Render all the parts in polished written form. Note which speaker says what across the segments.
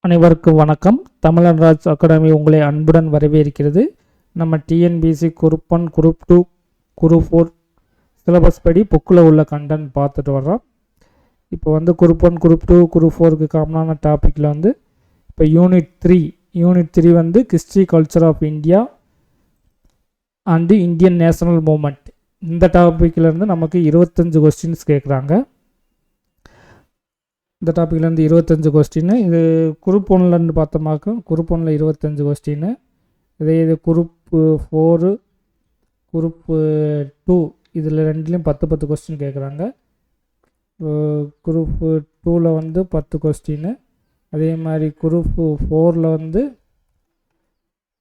Speaker 1: அனைவருக்கும் வணக்கம். தமிழன் ராஜ் அகாடமி உங்களை அன்புடன் வரவேற்கிறது. நம்ம TNPSC group 1, group 2, group 4 syllabus படி புக்கில் உள்ள கண்டென்ட் பார்த்துட்டு வர்றோம். இப்போ வந்து குரூப் 1, குரூப் 2, குரூப் 4க்கு காமனான டாப்பிக்கில் வந்து இப்போ யூனிட் 3 வந்து history culture of India and Indian national movement. இந்த டாப்பிக்கிலேருந்து நமக்கு 25 கொஸ்டின்ஸ் கேட்குறாங்க. இந்த டாப்பிக்லேருந்து 25 கொஸ்டின். இது குரூப் 1லேருந்து பார்த்தோமாக்கும் குரூப் 1ல் 25 கொஸ்டின். இது குரூப் 4, குரூப் 2 இதில் ரெண்டுலேயும் 10 கொஸ்டின் கேட்குறாங்க. குரூப் 2ல் வந்து 10 கொஸ்டின். அதே மாதிரி குரூப் 4ல் வந்து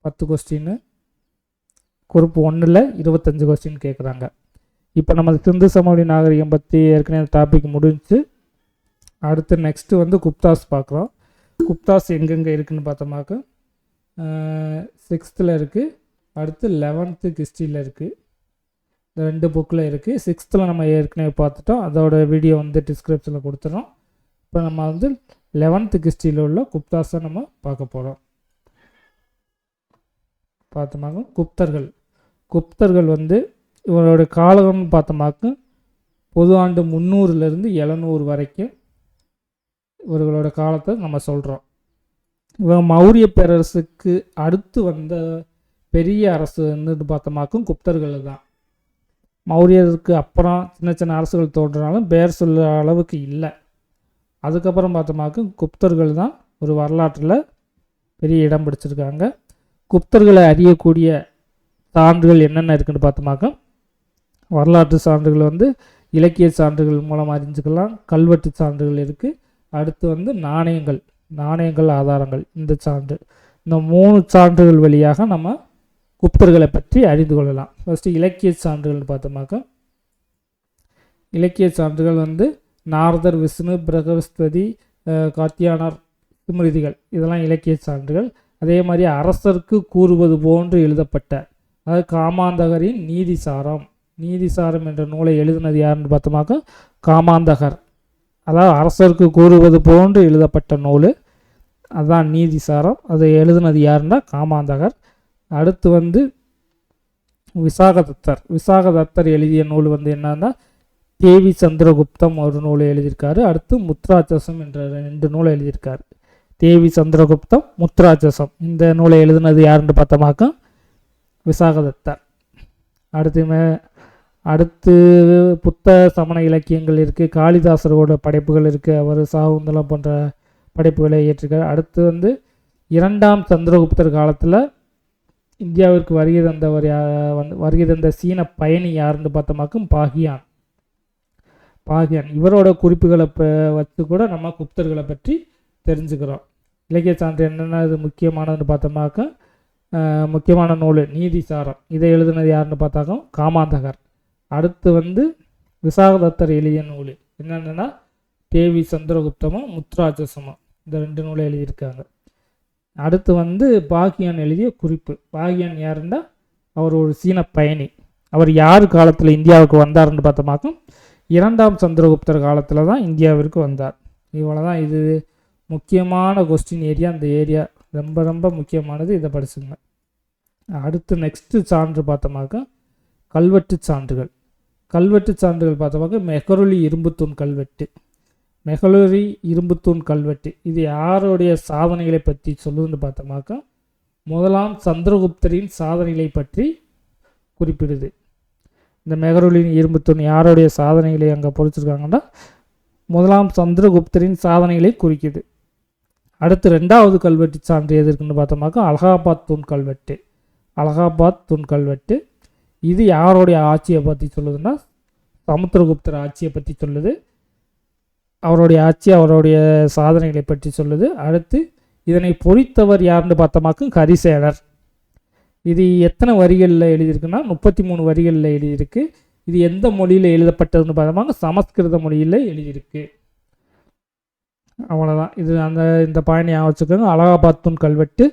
Speaker 1: 10 கொஸ்டின். குரூப் 1ல் 25 கொஸ்டின் கேட்குறாங்க. இப்போ நம்ம சிந்து சமவெளி நாகரிகம் பற்றி ஏற்கனவே டாபிக் முடிஞ்சு. அடுத்து நெக்ஸ்ட்டு வந்து குப்தாஸ் பார்க்குறோம். குப்தாஸ் எங்கெங்கே இருக்குதுன்னு பார்த்தோமாக்க 6th இருக்குது, அடுத்து 11th ஹிஸ்ட்ரியில் இருக்குது. இந்த 2 புக்கில் இருக்குது. 6th நம்ம ஏற்கனவே பார்த்துட்டோம், அதோட வீடியோ வந்து டிஸ்கிரிப்ஷனில் கொடுத்துறோம். இப்போ நம்ம வந்து 11th ஹிஸ்ட்ரியில் உள்ள குப்தாஸை நம்ம பார்க்க போகிறோம். பார்த்தோமாக்க குப்தர்கள் வந்து இவரோட காலகம்னு பார்த்தோமாக்க பொது ஆண்டு 300லேருந்து 700 வரைக்கும் இவர்களோட காலத்தை நம்ம சொல்கிறோம். இவங்க மௌரிய பேரரசுக்கு அடுத்து வந்த பெரிய அரசு வந்து பார்த்தோமாக்கும் குப்தர்கள் தான். மௌரியருக்கு அப்புறம் சின்ன சின்ன அரசுகள் தோன்றினாலும் பேர் சொல்ல அளவுக்கு இல்லை. அதுக்கப்புறம் பார்த்தோமாக்கும் குப்தர்கள் தான் ஒரு வரலாற்றில் பெரிய இடம் பிடிச்சிருக்காங்க. குப்தர்களை அறியக்கூடிய சான்றுகள் என்னென்ன இருக்குதுன்னு பார்த்தோமாக்க வரலாற்று சான்றுகள் வந்து இலக்கிய சான்றுகள் மூலம் அறிஞ்சுக்கலாம். கல்வெட்டு சான்றுகள் இருக்குது. அடுத்து வந்து நாணயங்கள் ஆதாரங்கள். இந்த 3 சான்றுகள் வழியாக நம்ம குப்தர்களை பற்றி அறிந்து கொள்ளலாம். ஃபஸ்ட்டு இலக்கிய சான்றுகள்னு பார்த்தோமாக்க இலக்கிய சான்றுகள் வந்து நாரதர், விஷ்ணு, பிரகஸ்பதி, காத்தியானர் ஸ்மிருதிகள் இதெல்லாம் இலக்கிய சான்றுகள். அதே மாதிரி அரசருக்கு கூறுவது போன்று எழுதப்பட்ட, அதாவது காமாந்தகரின் நீதிசாரம் என்ற நூலை எழுதினது யாருன்னு பார்த்தோமாக்க காமாந்தகர். அதாவது அரசருக்கு கூறுவது போன்று எழுதப்பட்ட நூல், அதுதான் நீதிசாரம். அதை எழுதினது யாருன்னா காமாந்தகர். அடுத்து வந்து விசாகதத்தர் எழுதிய நூல் வந்து என்னன்னா தேவி சந்திரகுப்தம் ஒரு நூலை எழுதியிருக்காரு. அடுத்து முத்ராட்சசம் என்ற 2 நூலை எழுதியிருக்காரு. தேவி சந்திரகுப்தம், முத்ராட்சசம் இந்த நூலை எழுதினது யாருன்னு பார்த்தோமாக்க விசாகதத்தர். அடுத்து புத்த சமண இலக்கியங்கள் இருக்குது. காளிதாசரோட படைப்புகள் இருக்குது. அவர் சாகுந்தலம் போன்ற படைப்புகளை இயற்றிருக்கார். அடுத்து வந்து 2ஆம் சந்திரகுப்தர் காலத்தில் இந்தியாவிற்கு வருகை தந்த சீன பயணி யாருன்னு பார்த்தோமாக்கும் பாகியான். இவரோட குறிப்புகளை வச்சு கூட நம்ம குப்தர்களை பற்றி தெரிஞ்சுக்கிறோம். இலக்கிய சான்று என்னென்ன இது முக்கியமானதுன்னு பார்த்தோமாக்க முக்கியமான நூல் நீதிசாரம். இதை எழுதினது யாருன்னு பார்த்தாக்க காமாந்தகர். அடுத்து வந்து விசாகதத்தர் எழுதிய நூல் என்னென்னா தேவி சந்திரகுப்தமும் முத்ராட்சசமும் இந்த 2 நூலை எழுதியிருக்காங்க. அடுத்து வந்து பாகியான் எழுதிய குறிப்பு. பாகியான் யாருன்னா அவர் ஒரு சீன பயணி. அவர் யார் காலத்தில் இந்தியாவுக்கு வந்தார்னு பார்த்தோமாக்கும் 2ஆம் சந்திரகுப்தர் காலத்தில் தான் இந்தியாவிற்கு வந்தார். இவ்வளோ தான். இது முக்கியமான கொஸ்டின் ஏரியா. அந்த ஏரியா ரொம்ப ரொம்ப முக்கியமானது, இதை படிச்சுங்க. அடுத்து நெக்ஸ்ட்டு சான்று பார்த்தோமாக்க கல்வெட்டு சான்றுகள் பார்த்தோமாக்க மெஹருலி இரும்புத்தூண் கல்வெட்டு. இது யாருடைய சாதனைகளை பற்றி சொல்லுதுன்னு பார்த்தோமாக்க 1ஆம் சந்திரகுப்தரின் சாதனைகளை பற்றி குறிப்பிடுது. இந்த மெஹருலி இரும்புத்தூண் யாருடைய சாதனைகளை அங்கே பொறிச்சிருக்காங்கன்னா 1ஆம் சந்திரகுப்தரின் சாதனைகளை குறிக்குது. அடுத்து 2வது கல்வெட்டு சான்று எது இருக்குன்னு பார்த்தோமாக்க அலகாபாத் தூண் கல்வெட்டு. இது யாருடைய ஆட்சியை பற்றி சொல்லுதுன்னா சமுத்திரகுப்தர் ஆட்சியை பற்றி சொல்லுது. அவருடைய ஆட்சி, அவருடைய சாதனைகளை பற்றி சொல்லுது. அடுத்து இதனை பொறித்தவர் யாருன்னு பார்த்தோமாக்க ஹரிசேனர். இது எத்தனை வரிகளில் எழுதியிருக்குன்னா 33 வரிகளில் எழுதியிருக்கு. இது எந்த மொழியில் எழுதப்பட்டதுன்னு பார்த்தோமாக்க சமஸ்கிருத மொழியில் எழுதியிருக்கு. அவ்வளோதான். இது இந்த பாயிண்ட் ஞாபகம் வச்சுக்கோங்க. அலகாபாத் தூண் கல்வெட்டு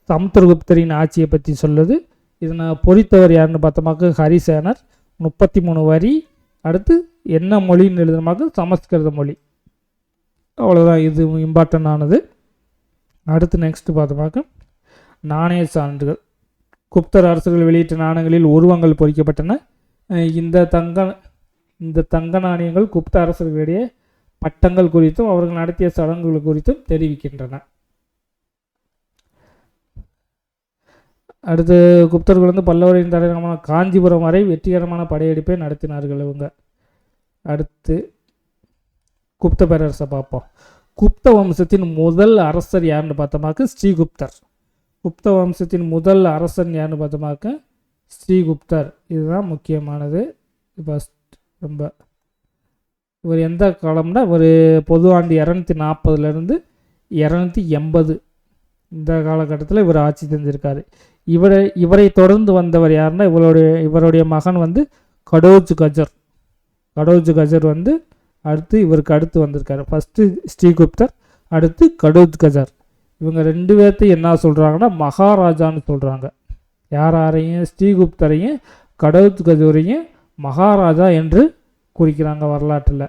Speaker 1: சமுத்திரகுப்தரின் ஆட்சியை பற்றி சொல்லுது. இதனை பொறித்தவர் யாருன்னு பார்த்தோமாக்க ஹரிசேனர். 33 வரி. அடுத்து என்ன மொழின்னு எழுதுனமாக்க சமஸ்கிருத மொழி. அவ்வளோதான். இது இம்பார்ட்டன்ட் ஆனது. அடுத்து நெக்ஸ்ட்டு பார்த்தோமாக்க நாணய சான்றுகள். குப்தர் அரசர்கள் வெளியிட்ட நாணயங்களில் உருவங்கள் பொறிக்கப்பட்டன. இந்த தங்க நாணயங்கள் குப்த அரசர்களிடையே பட்டங்கள் குறித்தும் அவர்கள் நடத்திய சடங்குகள் குறித்தும் தெரிவிக்கின்றன. அடுத்து குப்தர்கள் பல்லவரின் தலைநகரமான காஞ்சிபுரம் வரை வெற்றிகரமான படையெடுப்பை நடத்தினார்கள் இவங்க. அடுத்து குப்த பேரரசை பார்ப்போம். குப்த வம்சத்தின் முதல் அரசர் யாருன்னு பார்த்தோமாக்க ஸ்ரீகுப்தர். குப்த வம்சத்தின் முதல் அரசன் யாருன்னு பார்த்தோமாக்க ஸ்ரீகுப்தர். இதுதான் முக்கியமானது. ரொம்ப இவர் எந்த காலம்னா ஒரு பொது ஆண்டு 240 280 இந்த காலகட்டத்தில் இவர் ஆட்சி செஞ்சிருக்காரு. இவரை தொடர்ந்து வந்தவர் யாருன்னா இவருடைய மகன் கடோஜ் கஜர். கடோஜ் கஜர் அடுத்து இவருக்கு அடுத்து வந்திருக்காரு. ஃபஸ்ட்டு ஸ்ரீகுப்தர், அடுத்து கடோஜ் கஜர். இவங்க 2 பேர்த்தையும் என்ன சொல்கிறாங்கன்னா மகாராஜான்னு சொல்கிறாங்க. யாரையும் ஸ்ரீகுப்தரையும் கடோஜ் கஜரையும் மகாராஜா என்று குறிக்கிறாங்க வரலாற்றில்.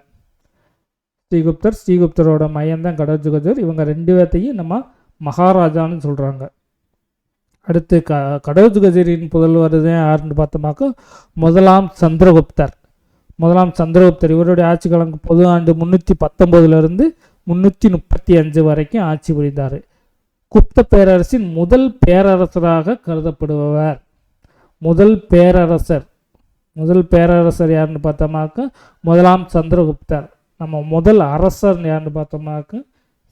Speaker 1: ஸ்ரீகுப்தரோட மையம்தான் கடோஜ் கஜர். இவங்க 2 பேர்த்தையும் நம்ம மகாராஜான்னு சொல்கிறாங்க. அடுத்து கடோஜ் கஜரின் புதல்வர் யாருன்னு பார்த்தோமாக்க முதலாம் சந்திரகுப்தர். இவருடைய ஆட்சி காலம் பொது ஆண்டு 319 335 வரைக்கும் ஆட்சி புரிந்தார். குப்த பேரரசின் முதல் பேரரசராக கருதப்படுபவர். முதல் பேரரசர் யாருன்னு பார்த்தோமாக்க முதலாம் சந்திரகுப்தர். நம்ம முதல் அரசர் யாருன்னு பார்த்தோமாக்க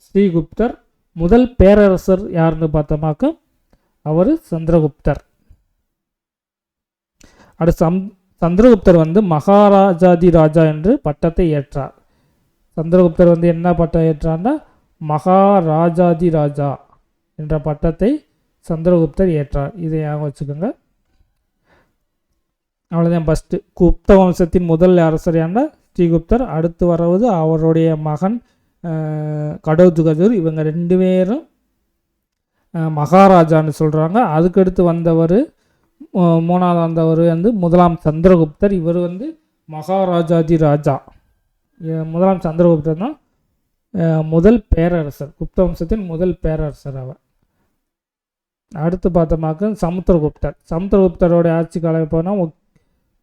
Speaker 1: ஸ்ரீகுப்தர். முதல் பேரரசர் யாருன்னு பார்த்தோமாக்க அவர் சந்திரகுப்தர். அடுத்து சந்திரகுப்தர் மகாராஜாதி ராஜா என்று பட்டத்தை ஏற்றார். சந்திரகுப்தர் என்ன பட்டம் ஏற்றார்னா மகாராஜாதி ராஜா என்ற பட்டத்தை சந்திரகுப்தர் ஏற்றார். இதை ஞாபகம் வச்சுக்கோங்க. அவ்வளோதான். ஃபஸ்ட்டு குப்த வம்சத்தின் முதல் அரசர் யாருன்னா ஸ்ரீகுப்தர். அடுத்து வரவது அவருடைய மகன் கடோஜ் கஜர். இவங்க 2 பேரும் மகாராஜான்னு சொல்கிறாங்க. அதுக்கடுத்து வந்தவர் மூணாவது வந்தவர் முதலாம் சந்திரகுப்தர். இவர் மகாராஜாதி ராஜா. முதலாம் சந்திரகுப்தர் தான் முதல் பேரரசர், குப்த வம்சத்தின் முதல் பேரரசர் அவர். அடுத்து பார்த்தோமாக்க சமுத்திரகுப்தரோட ஆட்சி காலம் போனால்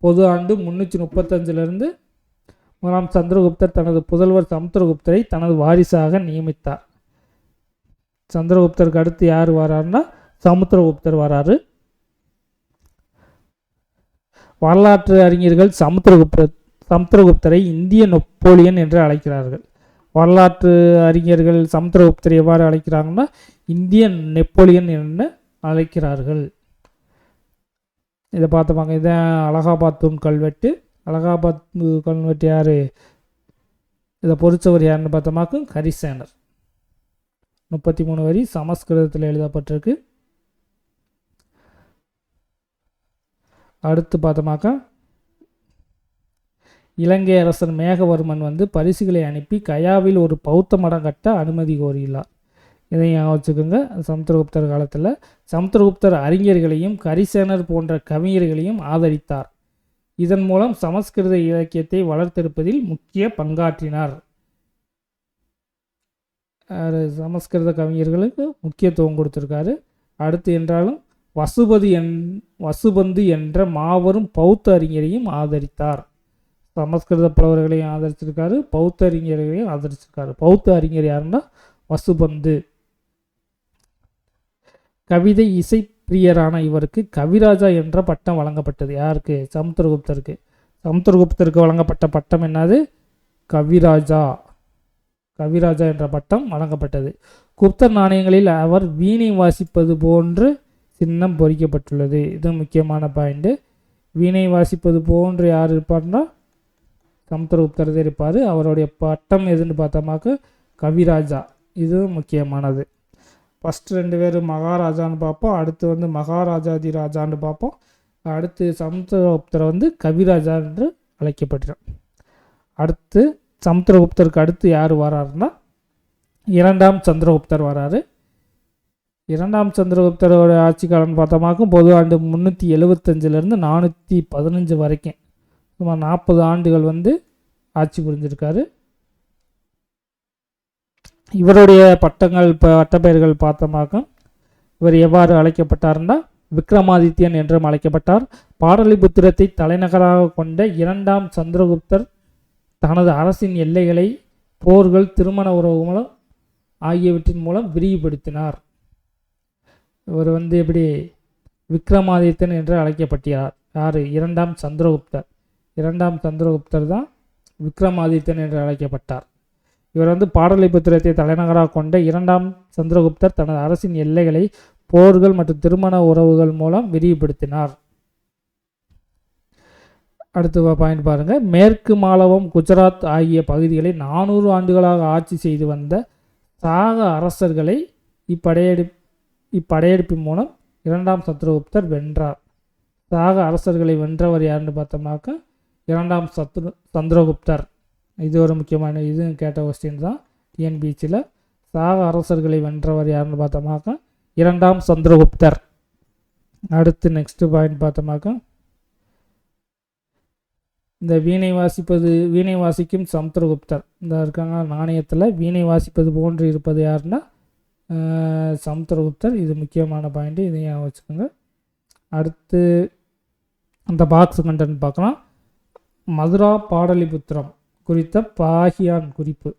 Speaker 1: பொது ஆண்டு 335 முதலாம் சந்திரகுப்தர் தனது புதல்வர் சமுத்திரகுப்தரை தனது வாரிசாக நியமித்தார். சந்திரகுப்தருக்கு அடுத்து யார் வராருன்னா சமுத்திரகுப்தர் வராரு. வரலாற்று அறிஞர்கள் சமுத்திரகுப்தரை இந்திய நெப்போலியன் என்று அழைக்கிறார்கள். வரலாற்று அறிஞர்கள் சமுத்திரகுப்தரை எவ்வாறு அழைக்கிறாங்கன்னா இந்திய நெப்போலியன் என்று அழைக்கிறார்கள். இதை பார்த்துப்பாங்க. இதான் அலகாபாத் தூண் கல்வெட்டு. அலகாபாத் கல்வெட்டு யார் இதை பொறிச்சவர் யாருன்னு பார்த்தோமாக்கும் ஹரிசேனர். 33 வரி சமஸ்கிருதத்தில் எழுதப்பட்டிருக்கு. அடுத்து பார்த்தோமாக்கா இலங்கை அரசர் மேகவர்மன் பரிசுகளை அனுப்பி கயாவில் ஒரு பௌத்த மடம் கட்ட அனுமதி கோரியுள்ளார். இதையும் வச்சுக்கோங்க. சமுத்திரகுப்தர் காலத்தில் சமுத்திரகுப்தர் அறிஞர்களையும் ஹரிசேனர் போன்ற கவிஞர்களையும் ஆதரித்தார். இதன் மூலம் சமஸ்கிருத இலக்கியத்தை வளர்த்தெடுப்பதில் முக்கிய பங்காற்றினார். சமஸ்கிருத கவிஞர்களுக்கு முக்கியத்துவம் கொடுத்துருக்காரு. அடுத்து என்றாலும் வசுபந்து என்ற மாபெரும் பௌத்த அறிஞரையும் ஆதரித்தார். சமஸ்கிருத புலவர்களையும் ஆதரிச்சிருக்காரு, பௌத்த அறிஞர்களையும் ஆதரிச்சிருக்காரு. பௌத்த அறிஞர் யாருன்னா வசுபந்து. கவிதை இசை பிரியரான இவருக்கு கவிராஜா என்ற பட்டம் வழங்கப்பட்டது. யாருக்கு? சமுத்திரகுப்தருக்கு. சமுத்திரகுப்தருக்கு வழங்கப்பட்ட பட்டம் என்னது? கவிராஜா என்ற பட்டம் வழங்கப்பட்டது. குப்தர் நாணயங்களில் அவர் வீணை வாசிப்பது போன்று சின்னம் பொறிக்கப்பட்டுள்ளது. இது முக்கியமான பாயிண்ட். வீணை வாசிப்பது போன்று யார் இருப்பார்னா சமுத்திரகுப்தர் தான் இருப்பார். அவருடைய பட்டம் எதுன்னு பார்த்தோமாக்க கவிராஜா. இது முக்கியமானது. ஃபஸ்ட்டு 2 பேர் மகாராஜான்னு பார்ப்போம். அடுத்து மகாராஜாதி ராஜான்னு பார்ப்போம். அடுத்து சமுத்திரகுப்தரை கவிராஜா என்று அழைக்கப்பட்டார். அடுத்து சமுத்திரகுப்தருக்கு அடுத்து யார் வராருன்னா 2ஆம் சந்திரகுப்தர் வராரு. 2ஆம் சந்திரகுப்தரோட ஆட்சி காலம்னு பார்த்தோமாக்கும் பொது ஆண்டு 375 415 வரைக்கும் சுமார் 40 ஆண்டுகள் ஆட்சி புரிஞ்சிருக்காரு. இவருடைய பட்டப்பெயர்கள் பார்த்தோமாக்க இவர் எவ்வாறு அழைக்கப்பட்டார்னா விக்ரமாதித்யன் என்றும் அழைக்கப்பட்டார். பாடலிபுத்திரத்தை தலைநகராக கொண்ட இரண்டாம் சந்திரகுப்தர் தனது அரசின் எல்லைகளை போர்கள், திருமண உறவுகள் ஆகியவற்றின் மூலம் விரிவுபடுத்தினார். இவர் எப்படி விக்ரமாதித்யன் என்று அழைக்கப்பட்டார். யார்? இரண்டாம் சந்திரகுப்தர். இரண்டாம் சந்திரகுப்தர் தான் விக்ரமாதித்யன் என்று அழைக்கப்பட்டார். இவர் பாடலிபுத்திரத்தை தலைநகராக கொண்ட இரண்டாம் சந்திரகுப்தர் தனது அரசின் எல்லைகளை போர்கள் மற்றும் திருமண உறவுகள் மூலம் விரிவுபடுத்தினார். அடுத்த பாயிண்ட் பாருங்க. மேற்கு மாலவம், குஜராத் ஆகிய பகுதிகளை 400 ஆண்டுகளாக ஆட்சி செய்து வந்த சாக அரசர்களை இப்படையெடுப்பின் மூலம் இரண்டாம் சந்திரகுப்தர் வென்றார். சாக அரசர்களை வென்றவர் யாருன்னு பார்த்தோம்னாக்க இரண்டாம் சந்திரகுப்தர். இது ஒரு முக்கியமான கேட்ட கொஸ்டின் தான் டிஎன்பிசியில். சாக அரசர்களை வென்றவர் யாருன்னு பார்த்தோம்னாக்க இரண்டாம் சந்திரகுப்தர். அடுத்து நெக்ஸ்ட் பாயிண்ட் பார்த்தோம்னாக்க இந்த வீணை வாசிக்கும் சமுத்திரகுப்தர். இந்த இருக்காங்க நாணயத்தில் வீணை வாசிப்பது போன்று இருப்பது யாருன்னா சமுத்திரகுப்தர். இது முக்கியமான பாயிண்ட், இதையும் வச்சுக்கோங்க. அடுத்து அந்த பாக்ஸ் கண்டென்ட் பார்க்கலாம். மதுரா பாடலிபுத்திரம் குறித்த பாகியான் குறிப்பு.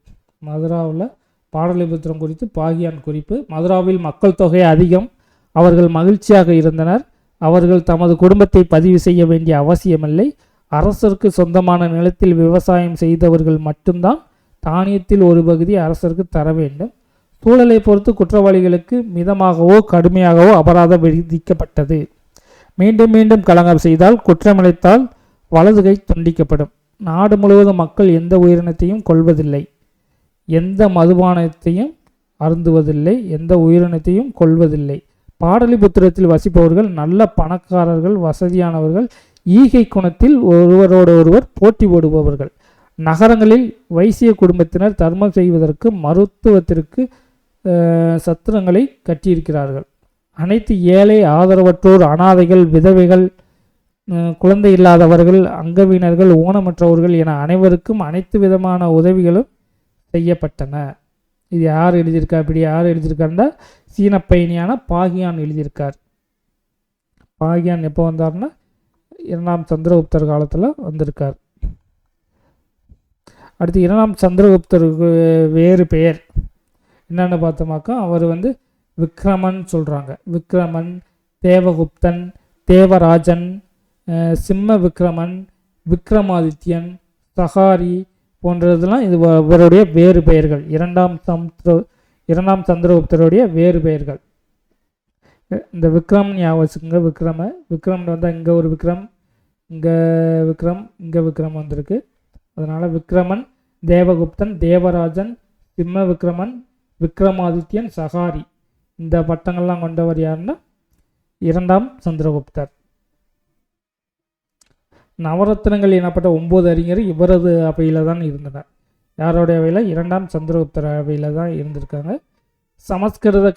Speaker 1: மதுராவில் பாடலிபுத்திரம் குறித்து பாகியான் குறிப்பு. மதுராவில் மக்கள் தொகை அதிகம். அவர்கள் மகிழ்ச்சியாக இருந்தனர். அவர்கள் தமது குடும்பத்தை பதிவு செய்ய வேண்டிய அவசியமில்லை. அரசருக்கு சொந்தமான நிலத்தில் விவசாயம் செய்தவர்கள் மட்டும்தான் தானியத்தில் ஒரு பகுதி அரசருக்கு தர வேண்டும். சூழலை பொறுத்து குற்றவாளிகளுக்கு மிதமாகவோ கடுமையாகவோ அபராதம் விதிக்கப்பட்டது. மீண்டும் மீண்டும் கலங்கம் செய்தால், குற்றமிழைத்தால் வலது கை துண்டிக்கப்படும். நாடு முழுவதும் மக்கள் எந்த உயிரினத்தையும் கொல்வதில்லை, எந்த மதுபானத்தையும் அருந்துவதில்லை, எந்த உயிரினத்தையும் கொல்வதில்லை. பாடலிபுத்திரத்தில் வசிப்பவர்கள் நல்ல பணக்காரர்கள், வசதியானவர்கள், ஈகை குணத்தில் ஒருவரோடு ஒருவர் போட்டி போடுபவர்கள். நகரங்களில் வைசிய குடும்பத்தினர் தர்மம் செய்வதற்கு மருத்துவத்திற்கு சத்திரங்களை கட்டியிருக்கிறார்கள். அனைத்து ஏழை, ஆதரவற்றோர், அனாதைகள், விதவைகள், குழந்தை இல்லாதவர்கள், அங்கவினர்கள், ஊனமற்றவர்கள் என அனைவருக்கும் அனைத்து விதமான உதவிகளும் செய்யப்பட்டன. இது யார் எழுதியிருக்கா? இப்படி யார் எழுதியிருக்காருன்னா சீன பயணியான பாகியான் எழுதியிருக்கார். பாகியான் எப்போ வந்தார்னா இரண்டாம் சந்திரகுப்தர் காலத்தில் வந்திருக்கார். அடுத்து இரண்டாம் சந்திரகுப்தருக்கு வேறு பெயர் என்னென்னு பார்த்தோமாக்கா அவர் விக்ரமன் சொல்கிறாங்க. விக்ரமன், தேவகுப்தன், தேவராஜன், சிம்ம விக்ரமன், விக்ரமாதித்யன், சகாரி போன்றதெல்லாம் இது இவருடைய வேறு பெயர்கள். இரண்டாம் சந்திரகுப்தருடைய வேறு பெயர்கள். இந்த விக்ரம் ஞாபகம் வச்சுக்கோங்க. விக்ரம் இங்கே ஒரு விக்ரம், இங்கே விக்ரம் வந்திருக்கு. அதனால் விக்ரமன், தேவகுப்தன், தேவராஜன், சிம்ம விக்ரமன், விக்ரமாதித்யன், சகாரி இந்த பட்டங்கள்லாம் கொண்டவர் யாருன்னா இரண்டாம் சந்திரகுப்தர். நவரத்னங்கள் எனப்பட்ட 9 அறிஞர் இவரது அவையில் தான் இருந்தனர். யாரோடைய அவையில்? இரண்டாம் சந்திரகுப்தர் அவையில் தான் இருந்திருக்காங்க. சமஸ்கிருத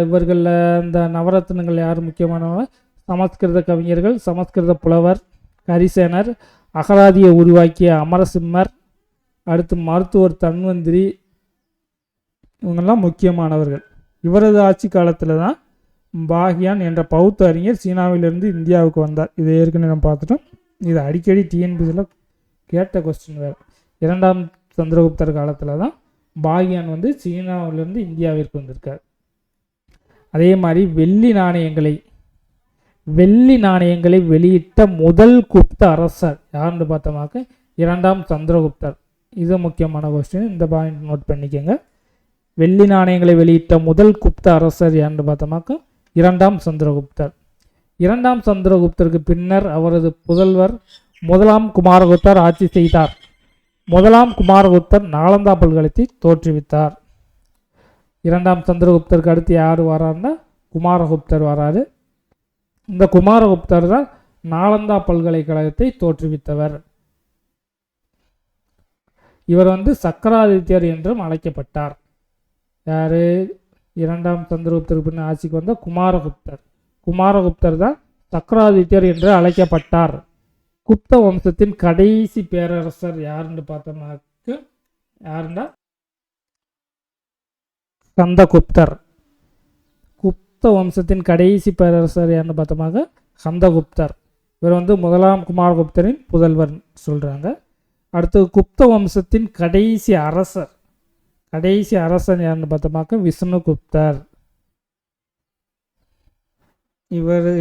Speaker 1: இவர்களில் இந்த நவரத்னங்கள் யார் முக்கியமானவங்க? சமஸ்கிருத கவிஞர்கள், சமஸ்கிருத புலவர் ஹரிசேனர், அகராதியை உருவாக்கிய அமரசிம்மர், அடுத்து மருத்துவர் தன்வந்திரி, இவங்கெல்லாம் முக்கியமானவர்கள். இவரது ஆட்சி காலத்தில் தான் பாகியான் என்ற பௌத்த அறிஞர் சீனாவிலிருந்து இந்தியாவுக்கு வந்தார். இதை ஏற்கனவே நம்ம பார்த்துட்டோம். இது அடிக்கடி டிஎன்பிசியில் கேட்ட கொஸ்டின் வேறு. இரண்டாம் சந்திரகுப்தர் காலத்தில் தான் பாகியான் சீனாவிலிருந்து இந்தியாவிற்கு வந்திருக்கார். அதே மாதிரி வெள்ளி நாணயங்களை வெளியிட்ட முதல் குப்த அரசர் யாருன்னு பார்த்தோமாக்க இரண்டாம் சந்திரகுப்தர். இது முக்கியமான கொஸ்டின், இந்த பாயிண்ட் நோட் பண்ணிக்கோங்க. வெள்ளி நாணயங்களை வெளியிட்ட முதல் குப்த அரசர் யாருன்னு பார்த்தோமாக்க இரண்டாம் சந்திரகுப்தர். இரண்டாம் சந்திரகுப்தருக்கு பின்னர் அவரது புதல்வர் முதலாம் குமாரகுப்தர் ஆட்சி செய்தார். முதலாம் குமாரகுப்தர் நாலந்தா பல்கலைத்தை தோற்றுவித்தார். இரண்டாம் சந்திரகுப்தருக்கு அடுத்து யார் வராருன்னா குமாரகுப்தர் வராரு. இந்த குமாரகுப்தர் தான் நாலந்தா பல்கலைக்கழகத்தை தோற்றுவித்தவர். இவர் சக்கராதித்யர் என்றும் அழைக்கப்பட்டார். யார்? இரண்டாம் சந்திரகுப்தருக்கு பின்னர் ஆட்சிக்கு வந்த குமாரகுப்தர். குமாரகுப்தர் தான் சக்கராதித்யர் என்று அழைக்கப்பட்டார். குப்த வம்சத்தின் கடைசி பேரரசர் யாருன்னு பார்த்தோம்னாக்க யாருன்னா கந்தகுப்தர். குப்த வம்சத்தின் கடைசி பேரரசர் யாருன்னு பார்த்தோமாக கந்தகுப்தர். இவர் வந்து முதலாம் குமாரகுப்தரின் புதல்வர் சொல்கிறாங்க. அடுத்து குப்த வம்சத்தின் கடைசி அரசர் யாருன்னு பார்த்தோமாக்க விஷ்ணுகுப்தர்.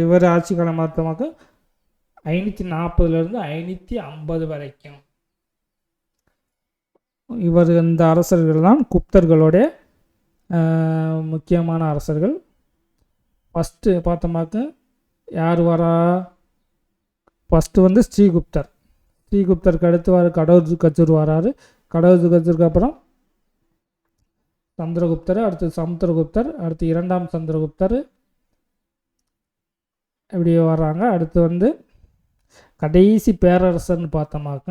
Speaker 1: இவர் ஆட்சி காலம் பார்த்தோமாக்க 540 550 வரைக்கும். இந்த அரசர்கள் தான் குப்தர்களுடைய முக்கியமான அரசர்கள். ஃபஸ்ட்டு பார்த்தோமாக்க யார் வரா? ஃபஸ்ட்டு வந்து ஸ்ரீகுப்தருக்கு அடுத்து கடோத்கச்சர் வராரு. கடோத்கச்சருக்கு அப்புறம் சந்திரகுப்தர், அடுத்து சமுத்திரகுப்தர், அடுத்து இரண்டாம் சந்திரகுப்தர் இப்படி வர்றாங்க. அடுத்து வந்து கடைசி பேரரசர்னு பார்த்தோமாக்க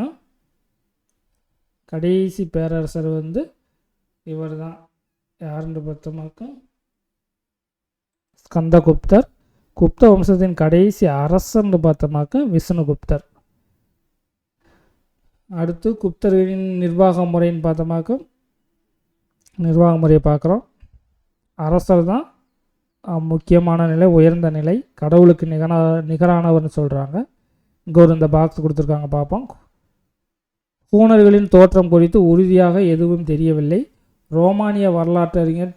Speaker 1: கடைசி பேரரசர் வந்து இவர் தான். யாருன்னு பார்த்தோமாக்க ஸ்கந்தகுப்தர். குப்த வம்சத்தின் கடைசி அரசர்னு பார்த்தோமாக்க விஷ்ணுகுப்தர். அடுத்து குப்தர்களின் நிர்வாக முறைன்னு பார்த்தோமாக்க நிர்வாக முறையை பார்க்குறோம். அரசர் தான் முக்கியமான நிலை, உயர்ந்த நிலை, கடவுளுக்கு நிகரானவர்னு சொல்கிறாங்க. இங்கே இந்த பாக்ஸ் கொடுத்துருக்காங்க பார்ப்போம். ஹூணர்களின் தோற்றம் குறித்து உறுதியாக எதுவும் தெரியவில்லை. ரோமானிய வரலாற்றறிஞர்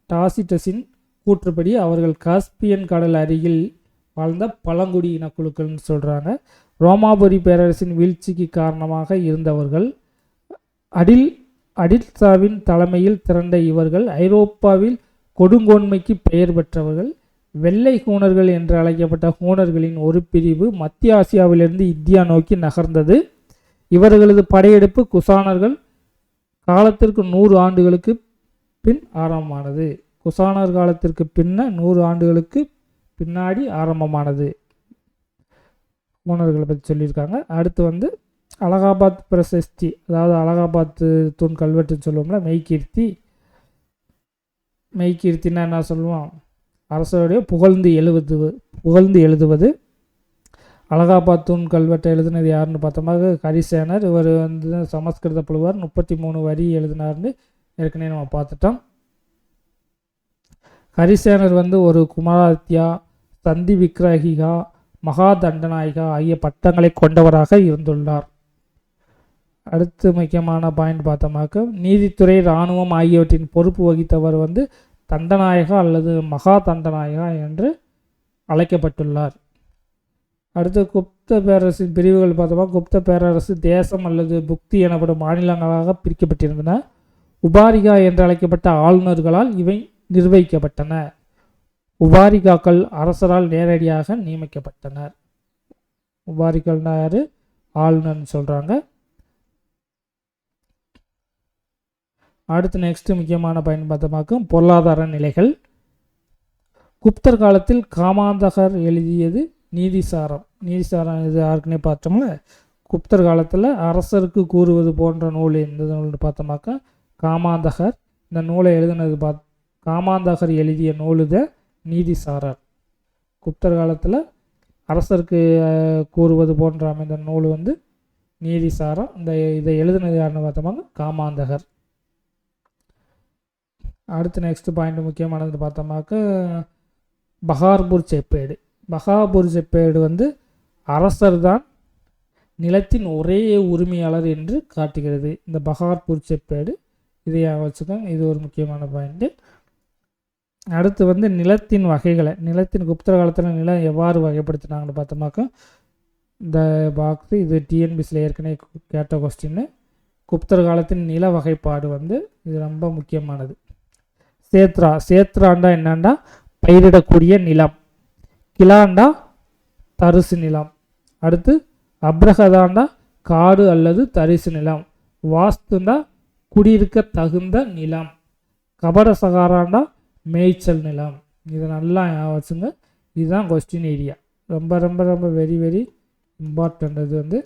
Speaker 1: டாசிட்டஸின் கூற்றுப்படி அவர்கள் காஸ்பியன் கடல் அருகில் வாழ்ந்த பழங்குடி இனக்குழுக்கள்னு சொல்கிறாங்க. ரோமாபுரி பேரரசின் வீழ்ச்சிக்கு காரணமாக இருந்தவர்கள். அடில்சாவின் தலைமையில் திரண்ட இவர்கள் ஐரோப்பாவில் கொடுங்கோன்மைக்கு பெயர் பெற்றவர்கள். வெள்ளை ஹூணர்கள் என்று அழைக்கப்பட்ட ஹூணர்களின் ஒரு பிரிவு மத்திய ஆசியாவிலிருந்து இந்தியா நோக்கி நகர்ந்தது. இவர்களது படையெடுப்பு குசானர்கள் காலத்திற்கு 100 ஆண்டுகளுக்கு பின் ஆரம்பமானது. குசானர் காலத்திற்கு 100 ஆண்டுகளுக்கு பின்னாடி ஆரம்பமானது. ஹூணர்களை பற்றி சொல்லியிருக்காங்க. அடுத்து வந்து அலகாபாத் பிரசஸ்தி, அதாவது அலகாபாத் தூண் கல்வெட்டுன்னு சொல்லுவோம்ல, மெய்கீர்த்தின்னா என்ன சொல்லுவோம்? அரசருடைய புகழ்ந்து எழுதுவது. அலகாபாத் தூண் கல்வெட்டை எழுதினது யாருன்னு பார்த்தோம்னா ஹரிசேனர். இவர் வந்து சமஸ்கிருத புலவர். 33 வரி எழுதினார்னு ஏற்கனவே நம்ம பார்த்துட்டோம். ஹரிசேனர் வந்து ஒரு குமாராத்யா, சந்தி விக்ரஹிகா, மகா தண்டநாயகா ஆகிய பட்டங்களை கொண்டவராக இருந்துள்ளார். அடுத்து முக்கியமான பாயிண்ட் பார்த்தோமாக்க நீதித்துறை, இராணுவம் ஆகியவற்றின் பொறுப்பு வகித்தவர் வந்து தண்டநாயகா அல்லது மகா தண்டநாயகா என்று அழைக்கப்பட்டுள்ளார். அடுத்து குப்த பேரரசின் பிரிவுகள் பார்த்தோமா, குப்த பேரரசு தேசம் அல்லது புக்தி எனப்படும் மாநிலங்களாக பிரிக்கப்பட்டிருந்தன. உபாரிகா என்று அழைக்கப்பட்ட ஆளுநர்களால் இவை நிர்வகிக்கப்பட்டன. உபாரிகாக்கள் அரசரால் நேரடியாக நியமிக்கப்பட்டனர். உபாரிகள்னா யாரு? ஆளுநர்னு சொல்கிறாங்க. அடுத்து நெக்ஸ்ட் முக்கியமான பயன் பார்த்தோமாக்கும் பொருளாதார நிலைகள். குப்தர் காலத்தில் காமாந்தகர் எழுதியது நீதிசாரம். இது யாருக்குன்னே பார்த்தோம்ல. குப்தர் காலத்தில் அரசருக்கு கூறுவது போன்ற நூல் எந்த நூல்னு பார்த்தோமாக்கா காமாந்தகர். இந்த நூலை எழுதினது காமாந்தகர் எழுதிய நூல் தான் நீதிசாரர். குப்தர் காலத்தில் அரசருக்கு கூறுவது போன்ற அமைந்த நூல் வந்து நீதிசாரம். இதை எழுதினது யாருன்னு பார்த்தோமாங்க காமாந்தகர். அடுத்து நெக்ஸ்ட் பாயிண்ட் முக்கியமானது பார்த்தோமாக்க பஹார்பூர் செப்பேடு. பஹாபூர் செப்பேடு வந்து அரசர் தான் நிலத்தின் ஒரே உரிமையாளர் என்று காட்டுகிறது. இந்த பஹார்பூர் செப்பேடு இதை வச்சுக்கோங்க, இது ஒரு முக்கியமான பாயிண்ட்டு. அடுத்து வந்து நிலத்தின் வகைகளை, குப்தர் காலத்தில் நிலம் எவ்வாறு வகைப்படுத்தினாங்கன்னு பார்த்தோமாக்க இந்த பாக்ஸு இது டிஎன்பிசியில் ஏற்கனவே கேட்ட கொஸ்டின்னு. குப்தர் காலத்தின் நில வகைப்பாடு வந்து இது ரொம்ப முக்கியமானது. சேத்ராண்டா என்னண்டா பயிரிடக்கூடிய நிலம். கிலாண்டா தரிசு நிலம். அடுத்து அப்ரஹதாண்டா காடு அல்லது தரிசு நிலம். வாஸ்துண்டா குடியிருக்க தகுந்த நிலம். கபடசகாராண்டா மேய்ச்சல் நிலம். இதை நல்லா வச்சுங்க. இதுதான் கொஸ்டின் ஏரியா. ரொம்ப ரொம்ப ரொம்ப வெரி வெரி இம்பார்ட்டண்ட். இது வந்து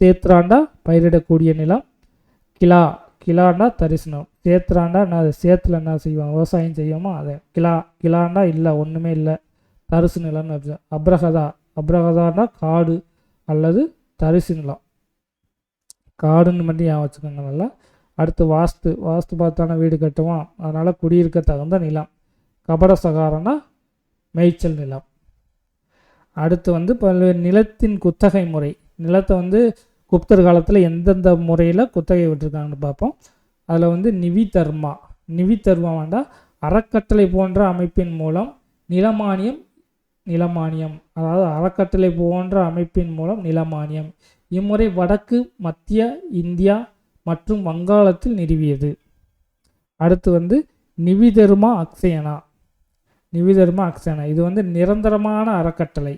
Speaker 1: சேத்ராண்டா பயிரிடக்கூடிய நிலம். கிலாண்டா தரிசனம். சேத்ராண்டா நான் சேத்துல என்ன செய்வோம், விவசாயம் செய்வோமோ அதை. கிலாண்டா இல்லை, ஒன்றுமே இல்லை, தரிசு நிலம்னு வச்சு. அப்ரஹதாண்டா காடு அல்லது தரிசு நிலம். காடுன்னு மட்டும் ஏன் வச்சுக்கோங்க நல்லா. அடுத்து வாஸ்து பார்த்தான வீடு கட்டுவோம், அதனால் குடியிருக்க தகுந்த நிலம். கபடசகாரம்னா மேய்ச்சல் நிலம். அடுத்து வந்து பல்வேறு நிலத்தின் குத்தகை முறை. நிலத்தை வந்து குப்தர் காலத்தில் எந்தெந்த முறையில் குத்தகை விட்டுருக்காங்கன்னு பார்ப்போம். அதில் வந்து நிவிதர்மா வேண்டாம், அறக்கட்டளை போன்ற அமைப்பின் மூலம் நிலமானியம், அதாவது அறக்கட்டளை போன்ற அமைப்பின் மூலம் நிலமானியம். இம்முறை வடக்கு மத்திய இந்தியா மற்றும் வங்காளத்தில் நிறுவியது. அடுத்து வந்து நிவிதர்மா அக்ஷயனா, இது வந்து நிரந்தரமான அறக்கட்டளை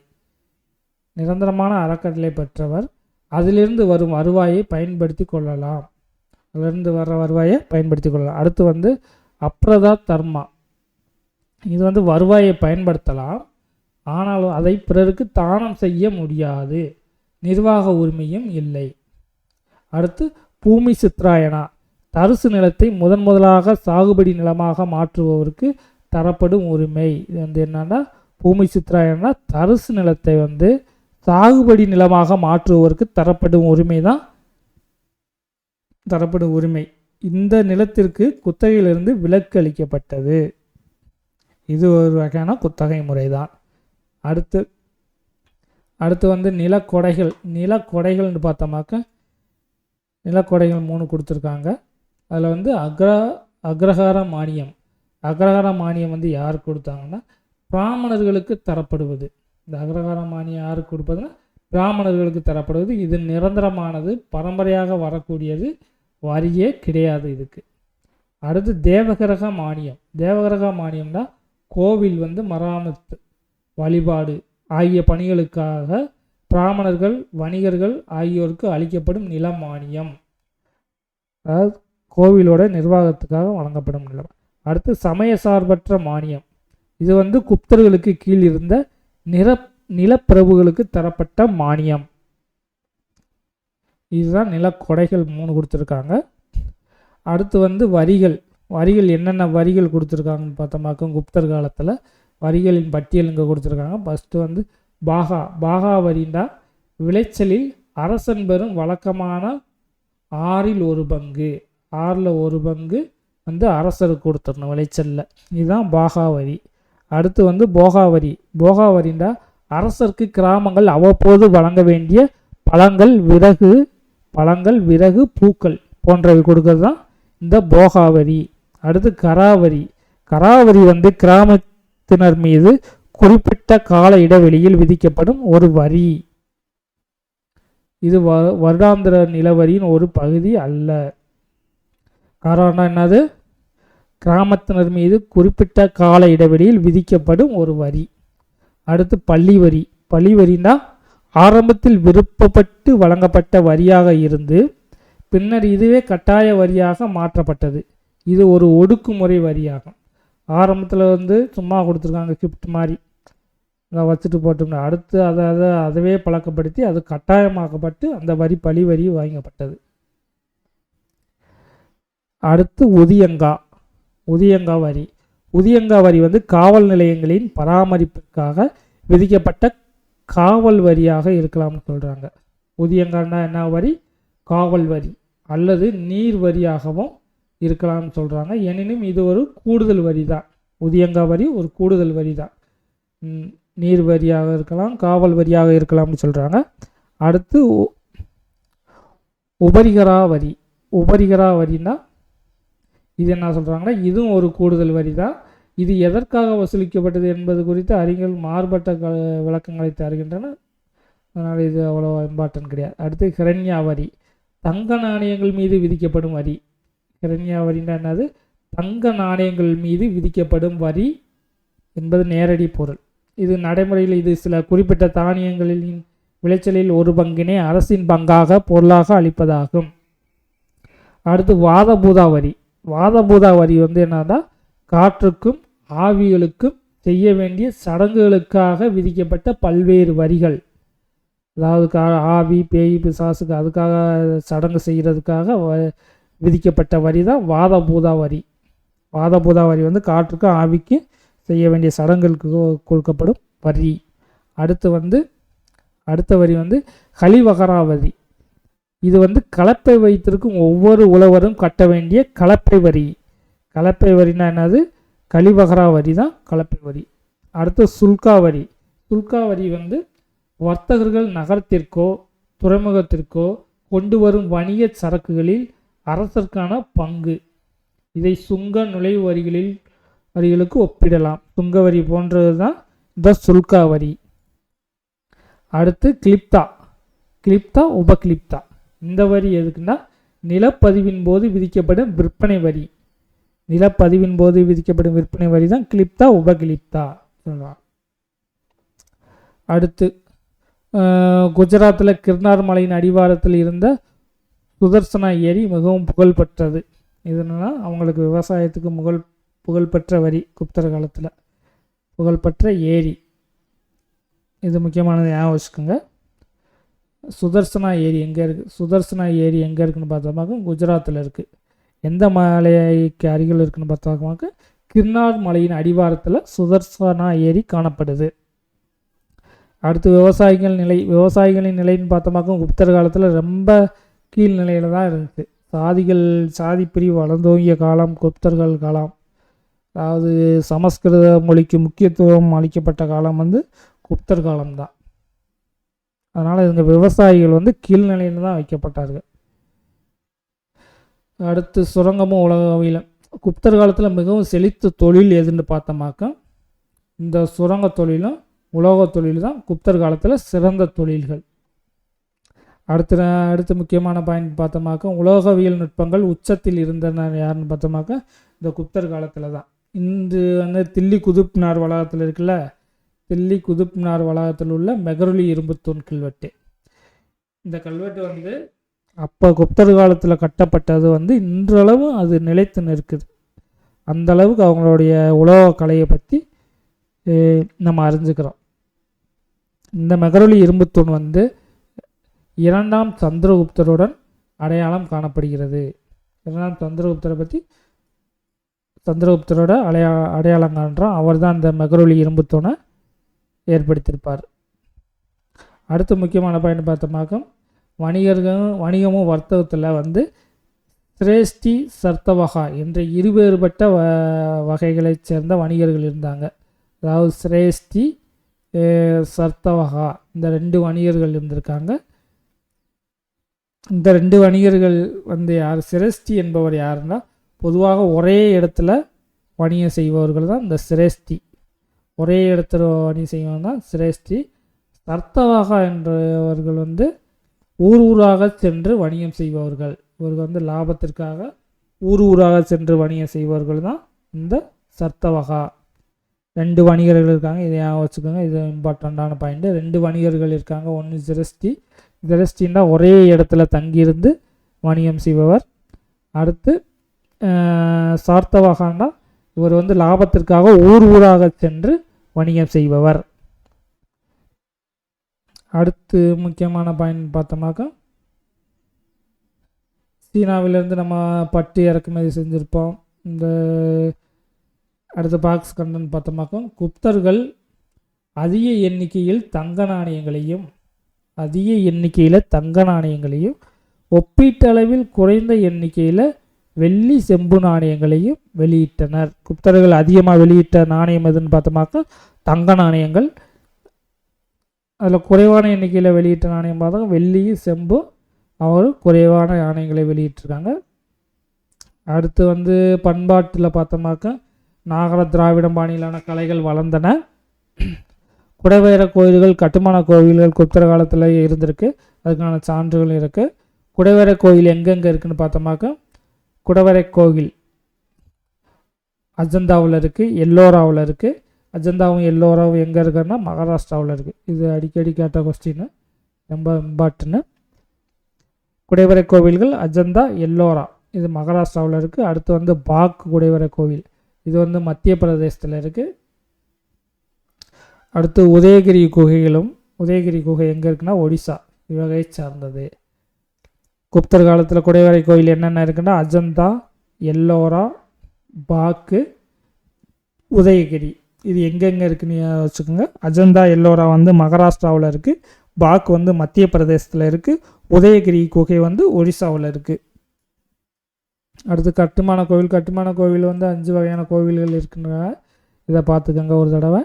Speaker 1: பெற்றவர். அதிலிருந்து வரும் வருவாயை பயன்படுத்தி கொள்ளலாம். அடுத்து வந்து அப்ரதா தர்மா, இது வந்து வருவாயை பயன்படுத்தலாம், ஆனாலும் அதை பிறருக்கு தானம் செய்ய முடியாது, நிர்வாக உரிமையும் இல்லை. அடுத்து பூமி சித்ராயனா, தரிசு நிலத்தை முதலாக சாகுபடி நிலமாக மாற்றுபவருக்கு தரப்படும் உரிமை. இது வந்து என்னன்னா, பூமி சித்ராயனா தரிசு நிலத்தை வந்து சாகுபடி நிலமாக மாற்றுபவருக்கு தரப்படும் உரிமை. இந்த நிலத்திற்கு குத்தகையிலிருந்து விலக்கு அளிக்கப்பட்டது. இது ஒரு வகையான குத்தகை முறைதான். அடுத்து வந்து நிலக்கொடைகள்னு பார்த்தோமாக்க நிலக்கொடைகள் 3 கொடுத்துருக்காங்க. அதில் வந்து அக்ரஹார மானியம் வந்து யாருக்கு கொடுத்தாங்கன்னா பிராமணர்களுக்கு தரப்படுவது. இந்த அக்ரஹார மானியம் யாருக்கு கொடுப்பதுன்னா பிராமணர்களுக்கு தரப்படுவது. இது நிரந்தரமானது, பரம்பரையாக வரக்கூடியது, வரியே கிடையாது இதுக்கு. அடுத்து தேவகிரக மானியம்னா கோவில் வந்து மராமத்து, வழிபாடு ஆகிய பணிகளுக்காக பிராமணர்கள், வணிகர்கள் ஆகியோருக்கு அளிக்கப்படும் நில மானியம், அதாவது கோவிலோட நிர்வாகத்துக்காக வழங்கப்படும் நிலம். அடுத்து சமய சார்பற்ற மானியம், இது வந்து குப்தர்களுக்கு கீழ் இருந்த நிலப்பிரபுகளுக்கு தரப்பட்ட மானியம். இதுதான் நிலக்கொடைகள் 3 கொடுத்துருக்காங்க. அடுத்து வந்து வரிகள் என்னென்ன வரிகள் கொடுத்துருக்காங்கன்னு பார்த்தோமாக்கும் குப்தர் காலத்தில் வரிகளின் பட்டியல் இங்கே கொடுத்துருக்காங்க. ஃபஸ்ட்டு வந்து பாகா வரிண்டா விளைச்சலில் அரசன் பெறும் வழக்கமான 6 1 பங்கு வந்து அரசருக்கு கொடுத்துடணும் விளைச்சலில். இதுதான் பாகா வரி. அடுத்து வந்து போகா வரிண்டா அரசருக்கு கிராமங்கள் அவ்வப்போது வழங்க வேண்டிய பழங்கள், விறகு, பூக்கள் போன்றவை கொடுக்கறது தான் இந்த போகாவரி. அடுத்து கராவரி வந்து கிராமத்தினர் மீது குறிப்பிட்ட கால இடைவெளியில் விதிக்கப்படும் ஒரு வரி. இது வருடாந்திர நிலவரியின் ஒரு பகுதி அல்ல. காரணம் என்னது? கிராமத்தினர் மீது குறிப்பிட்ட கால இடைவெளியில் விதிக்கப்படும் ஒரு வரி. அடுத்து பள்ளிவரினா ஆரம்பத்தில் விருப்பப்பட்டு வழங்கப்பட்ட வரியாக இருந்து பின்னர் இதுவே கட்டாய வரியாக மாற்றப்பட்டது. இது ஒரு ஒடுக்குமுறை வரியாகும். ஆரம்பத்தில் வந்து சும்மா கொடுத்துருக்காங்க, கிஃப்ட் மாதிரி அதை வச்சுட்டு போட்டோம்னா அடுத்து அதவே பழக்கப்படுத்தி அது கட்டாயமாக்கப்பட்டு அந்த பழி வரி வாங்கப்பட்டது. அடுத்து உதியங்கா வரி வந்து காவல் நிலையங்களின் பராமரிப்பிற்காக விதிக்கப்பட்ட காவல் வரியாக இருக்கலாம்னு சொல்கிறாங்க. உதியங்கான்னா என்ன வரி? காவல் வரி அல்லது நீர் வரியாகவும் இருக்கலாம்னு சொல்கிறாங்க. எனினும் இது ஒரு கூடுதல் வரி தான். உதியங்கா வரி ஒரு கூடுதல் வரி தான். நீர் வரியாக இருக்கலாம், காவல் வரியாக இருக்கலாம்னு சொல்கிறாங்க. அடுத்து உபரிகரா வரினா இது என்ன சொல்கிறாங்கன்னா இதுவும் ஒரு கூடுதல் வரி தான். இது எதற்காக வசூலிக்கப்பட்டது என்பது குறித்து அறிஞர்கள் மாறுபட்ட விளக்கங்களை தருகின்றன. அதனால் இது அவ்வளோ இம்பார்ட்டன்ட் கிடையாது. அடுத்து ஹிரண்யா வரி, தங்க நாணயங்கள் மீது விதிக்கப்படும் வரி. ஹிரண்யா வரின்னா என்னது? தங்க நாணயங்கள் மீது விதிக்கப்படும் வரி என்பது நேரடி பொருள். இது நடைமுறையில் இது சில குறிப்பிட்ட தானியங்களின் விளைச்சலில் ஒரு பங்கினை அரசின் பங்காக பொருளாக அளிப்பதாகும். அடுத்து வாதபூதா வரி வந்து என்னன்னா காற்றுக்கும் ஆவிகளுக்கும் செய்ய வேண்டிய சடங்குகளுக்காக விதிக்கப்பட்ட பல்வேறு வரிகள். அதாவது ஆவி, பேய், பிசாசுக்கு அதுக்காக சடங்கு செய்கிறதுக்காக விதிக்கப்பட்ட வரி தான் வாதபூதா வரி. வந்து காற்றுக்கும் ஆவிக்கு செய்ய வேண்டிய சடங்குகளுக்கு கொடுக்கப்படும் வரி. அடுத்த வரி வந்து ஹலிவகரா வரி. இது வந்து கலப்பை வைத்திருக்கும் ஒவ்வொரு உழவரும் கட்ட வேண்டிய கலப்பை வரி. கலப்பை வரினா என்னது? கழிவகரா வரி தான் கலப்பை வரி. அடுத்து சுல்கா வரி. சுல்கா வரி வந்து வர்த்தகர்கள் நகரத்திற்கோ துறைமுகத்திற்கோ கொண்டு வரும் வணிக சரக்குகளில் அரசருக்கான பங்கு. இதை சுங்க நுழைவு வரிகளுக்கு ஒப்பிடலாம். சுங்க வரி போன்றது தான் இந்த சுல்கா வரி. அடுத்து கிளிப்தா. கிளிப்தா உபகிளிப்தா. இந்த வரி எதுக்குன்னா நிலப்பதிவின் போது விதிக்கப்படும் விற்பனை வரி. நிலப்பதிவின் போது விதிக்கப்படும் விற்பனை வரி தான் கிளிப்தா உபகிளிப்தா சொல்லலாம். அடுத்து குஜராத்தில் கிர்னார் மலையின் அடிவாரத்தில் இருந்த சுதர்சனா ஏரி மிகவும் புகழ்பெற்றது. இதனால அவங்களுக்கு விவசாயத்துக்கு புகழ்பெற்ற வரி. குப்தர் காலத்தில் புகழ்பெற்ற ஏரி. இது முக்கியமானது, ஞாபகம் வச்சுக்கோங்க. சுதர்சனா ஏரி எங்கே இருக்குது? சுதர்சனா ஏரி எங்கே இருக்குதுன்னு பார்த்தோம்னாக்க குஜராத்தில் இருக்குது. எந்த மலைக்கு அருகில் இருக்குதுன்னு பார்த்தோம்னாக்க கிர்னார் மலையின் அடிவாரத்தில் சுதர்சனா ஏரி காணப்படுது. அடுத்து விவசாயிகளின் நிலைன்னு பார்த்தோம்னாக்க குப்தர் காலத்தில் ரொம்ப கீழ்நிலையில் தான் இருந்துச்சு. சாதி பிரிவு வளர்ந்தோங்கிய காலம் குப்தர்கள் காலம். அதாவது சமஸ்கிருத மொழிக்கு முக்கியத்துவம் அளிக்கப்பட்ட காலம் வந்து குப்தர் காலம்தான். அதனால் இவங்க விவசாயிகள் வந்து கீழ்நிலையில் தான் வைக்கப்பட்டார்கள். அடுத்து சுரங்கமும் உலகவியலும். குப்தர் காலத்தில் மிகவும் செழித்த தொழில் எதுன்னு பார்த்தோமாக்க இந்த சுரங்க தொழிலும் உலோக தொழில் தான் குப்தர் காலத்தில் சிறந்த தொழில்கள். அடுத்து முக்கியமான பாயிண்ட் பார்த்தோமாக்க உலோகவியல் நுட்பங்கள் உச்சத்தில் இருந்தன யாருன்னு பார்த்தோமாக்க இந்த குப்தர் காலத்தில் தான். இன்று வந்து தில்லி குதுப்மினார் வளாகத்தில் இருக்குல்ல, தில்லி குதுப்மினார் வளாகத்தில் உள்ள மெஹ்ரௌலி இரும்புத்தூண் கல்வெட்டு. இந்த கல்வெட்டு வந்து அப்போ குப்தர் காலத்தில் கட்டப்பட்டது வந்து இன்றளவு அது நிலைத்து நிற்குது. அந்த அளவுக்கு அவங்களுடைய உலோக கலையை பற்றி நம்ம அறிஞ்சுக்கிறோம். இந்த மெஹ்ரௌலி இரும்புத்தூண் வந்து 2ஆம் சந்திரகுப்தருடன் அடையாளம் காணப்படுகிறது. 2ஆம் சந்திரகுப்தரை பற்றி சந்திரகுப்தரோட அடையாளம் காண்றோம். அவர் தான் அந்த மெஹ்ரௌலி இரும்புத்தூணை ஏற்படுத்தியிருப்பார். அடுத்து முக்கியமான பாயிண்ட் பார்த்தோம்னாக்க வணிகமும் வர்த்தகத்தில் வந்து சிரேஷ்டி சர்த்தவகா என்ற இருவேறுபட்ட வகைகளைச் சேர்ந்த வணிகர்கள் இருந்தாங்க. அதாவது சிரேஷ்டி சர்த்தவகா இந்த 2 வணிகர்கள் இருந்திருக்காங்க. இந்த 2 வணிகர்கள் வந்து யார்? சிரேஷ்டி என்பவர் யாருன்னா பொதுவாக ஒரே இடத்துல வணிகம் செய்பவர்கள் தான் இந்த சிரேஷ்டி. ஒரே இடத்துல வணிகம் செய்வங்க தான் சிரேஷ்டி. சர்த்தவகா என்றவர்கள் வந்து ஊராக சென்று வணிகம் செய்பவர்கள். இவர்கள் வந்து லாபத்திற்காக ஊராக சென்று வணிகம் செய்பவர்கள் தான் இந்த சர்த்தவகா. 2 வணிகர்கள் இருக்காங்க, இதை வச்சுக்கோங்க. இது இம்பார்ட்டண்ட்டான பாயிண்ட். 2 வணிகர்கள் இருக்காங்க. ஒன்று சிரேஷ்டின்னா ஒரே இடத்துல தங்கியிருந்து வணிகம் செய்பவர். அடுத்து சார்த்தவகான்னா இவர் வந்து லாபத்திற்காக ஊராக சென்று வணிகம் செய்பவர். அடுத்து முக்கியமான பாயிண்ட் பார்த்தோம்னாக்கா சீனாவிலேருந்து நம்ம பட்டு இறக்குமதி செஞ்சுருப்போம். இந்த அடுத்த பாக்ஸ் கண்டன்னு பார்த்தோம்னாக்கா குப்தர்கள் அதிக எண்ணிக்கையில் தங்க நாணயங்களையும் ஒப்பீட்டளவில் குறைந்த எண்ணிக்கையில் வெள்ளி செம்பு நாணயங்களையும் வெளியிட்டனர். குப்தர்கள் அதிகமாக வெளியிட்ட நாணயம் எதுன்னு பார்த்தோம்னாக்கா தங்க நாணயங்கள். அதில் குறைவான எண்ணிக்கையில் வெளியிட்ட நாணயம் பார்த்தா வெள்ளியும் செம்பும் அவர் குறைவான நாணயங்களை வெளியிட்டிருக்காங்க. அடுத்து வந்து பண்பாட்டில் பார்த்தோம்னாக்கா நாகர திராவிட பாணியிலான கலைகள் வளர்ந்தன. குடைவர கோயில்கள் கட்டுமான கோவில்கள் குப்தர் காலத்தில் இருந்திருக்கு. அதுக்கான சான்றுகள் இருக்குது. குடைவர கோயில் எங்கெங்கே இருக்குதுன்னு பார்த்தோம்னாக்கா குடைவரை கோவில் அஜந்தாவில் இருக்குது, எல்லோராவில் இருக்குது. அஜந்தாவும் எல்லோராவும் எங்கே இருக்குன்னா மகாராஷ்டிராவில் இருக்குது. இது அடிக்கடி கேட்ட கொஸ்டின், ரொம்ப இம்பார்ட்டன்னு. குடைவரை கோவில்கள் அஜந்தா எல்லோரா இது மகாராஷ்டிராவில் இருக்குது. அடுத்து வந்து பாக் குடைவரை கோவில் இது வந்து மத்திய பிரதேசத்தில் இருக்குது. அடுத்து உதயகிரி குகை எங்கே இருக்குன்னா ஒடிசா இவ்வகையை சார்ந்தது. குப்தர் காலத்தில் குடைவரை கோயில் என்னென்ன இருக்குன்னா அஜந்தா, எல்லோரா, பாக்கு, உதயகிரி இது எங்கெங்கே இருக்குன்னு வச்சுக்கோங்க. அஜந்தா எல்லோரா வந்து மகாராஷ்டிராவில் இருக்குது. பாக் வந்து மத்திய பிரதேசத்தில் இருக்குது. உதயகிரி குகை வந்து ஒரிசாவில் இருக்குது. அடுத்து கட்டுமான கோவில். கட்டுமான கோவில் வந்து 5 வகையான கோவில்கள் இருக்கின்றன. இதை பார்த்துக்கோங்க ஒரு தடவை.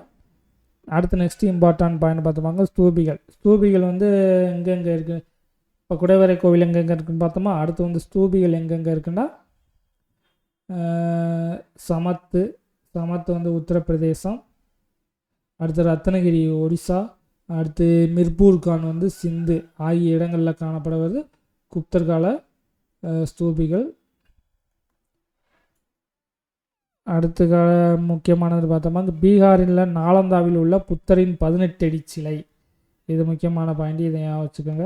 Speaker 1: அடுத்து நெக்ஸ்ட் இம்பார்ட்டன்ட் பாயிண்ட் பார்த்துப்பாங்க ஸ்தூபிகள். ஸ்தூபிகள் வந்து எங்கெங்கே இருக்குது? இப்போ குடைவரை கோவில் எங்கெங்கே இருக்குதுன்னு பார்த்தோமா. அடுத்து வந்து ஸ்தூபிகள் எங்கெங்கே இருக்குன்னா சமத்து வந்து உத்தரப்பிரதேசம். அடுத்து ரத்னகிரி ஒடிசா. அடுத்து மிர்பூர் கான் வந்து சிந்து ஆகிய இடங்களில் காணப்படுவது குப்தர் கால ஸ்தூபிகள். அடுத்த முக்கியமானது பார்த்தோமா பீகாரில் நாலந்தாவில் உள்ள புத்தரின் 18 அடி சிலை. இது முக்கியமான பாயிண்ட், இதை வச்சுக்கோங்க.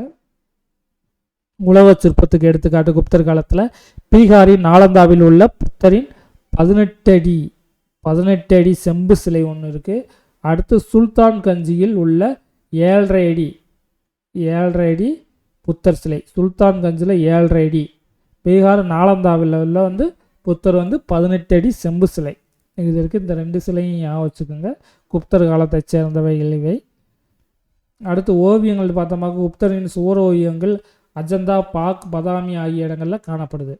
Speaker 1: உலக சிற்பத்துக்கு எடுத்துக்காட்டு குப்தர் காலத்தில் பீகாரின் நாலந்தாவில் உள்ள புத்தரின் 18 அடி செம்பு சிலை ஒன்று இருக்குது. அடுத்து சுல்தான் கஞ்சியில் உள்ள 7.5 அடி புத்தர் சிலை. சுல்தான் கஞ்சில் 7.5 அடி. பீகார் நாலந்தாவில் உள்ள வந்து புத்தர் வந்து 18 அடி செம்பு சிலை. இது இருக்குது. இந்த 2 சிலையும் ஞாபகம் வச்சுக்கோங்க. குப்தர் காலத்தை சேர்ந்தவை இவை. அடுத்து ஓவியங்கள் பார்த்தோம்னாக்க குப்தரின் சுவர் ஓவியங்கள் அஜந்தா, பாக், பதாமி ஆகிய இடங்களில் காணப்படுது.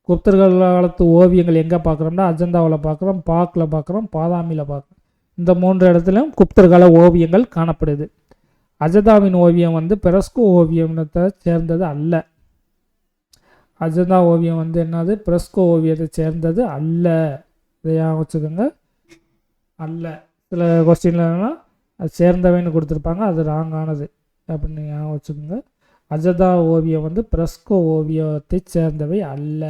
Speaker 1: குப்தர் காலத்து ஓவியங்கள் எங்கே பார்க்குறோம்னா அஜந்தாவில் பார்க்குறோம், பாக்கில் பார்க்குறோம், பாதாமியில் பார்க்குறோம். இந்த 3 இடத்துலையும் குப்தர் கால ஓவியங்கள் காணப்படுது. அஜந்தாவின் ஓவியம் வந்து பெரஸ்கோ ஓவியத்தை சேர்ந்தது அல்ல. அஜந்தா ஓவியம் வந்து என்னது? பிரெஸ்கோ ஓவியத்தை சேர்ந்தது அல்ல. இதை வச்சுக்கோங்க. அல்ல. சில கொஸ்டின்ல அது சேர்ந்தவைன்னு கொடுத்துருப்பாங்க, அது ராங்கானது அப்படின்னு வச்சுக்கோங்க. அஜந்தா ஓவியம் வந்து பிரெஸ்கோ ஓவியத்தை சேர்ந்தவை அல்ல.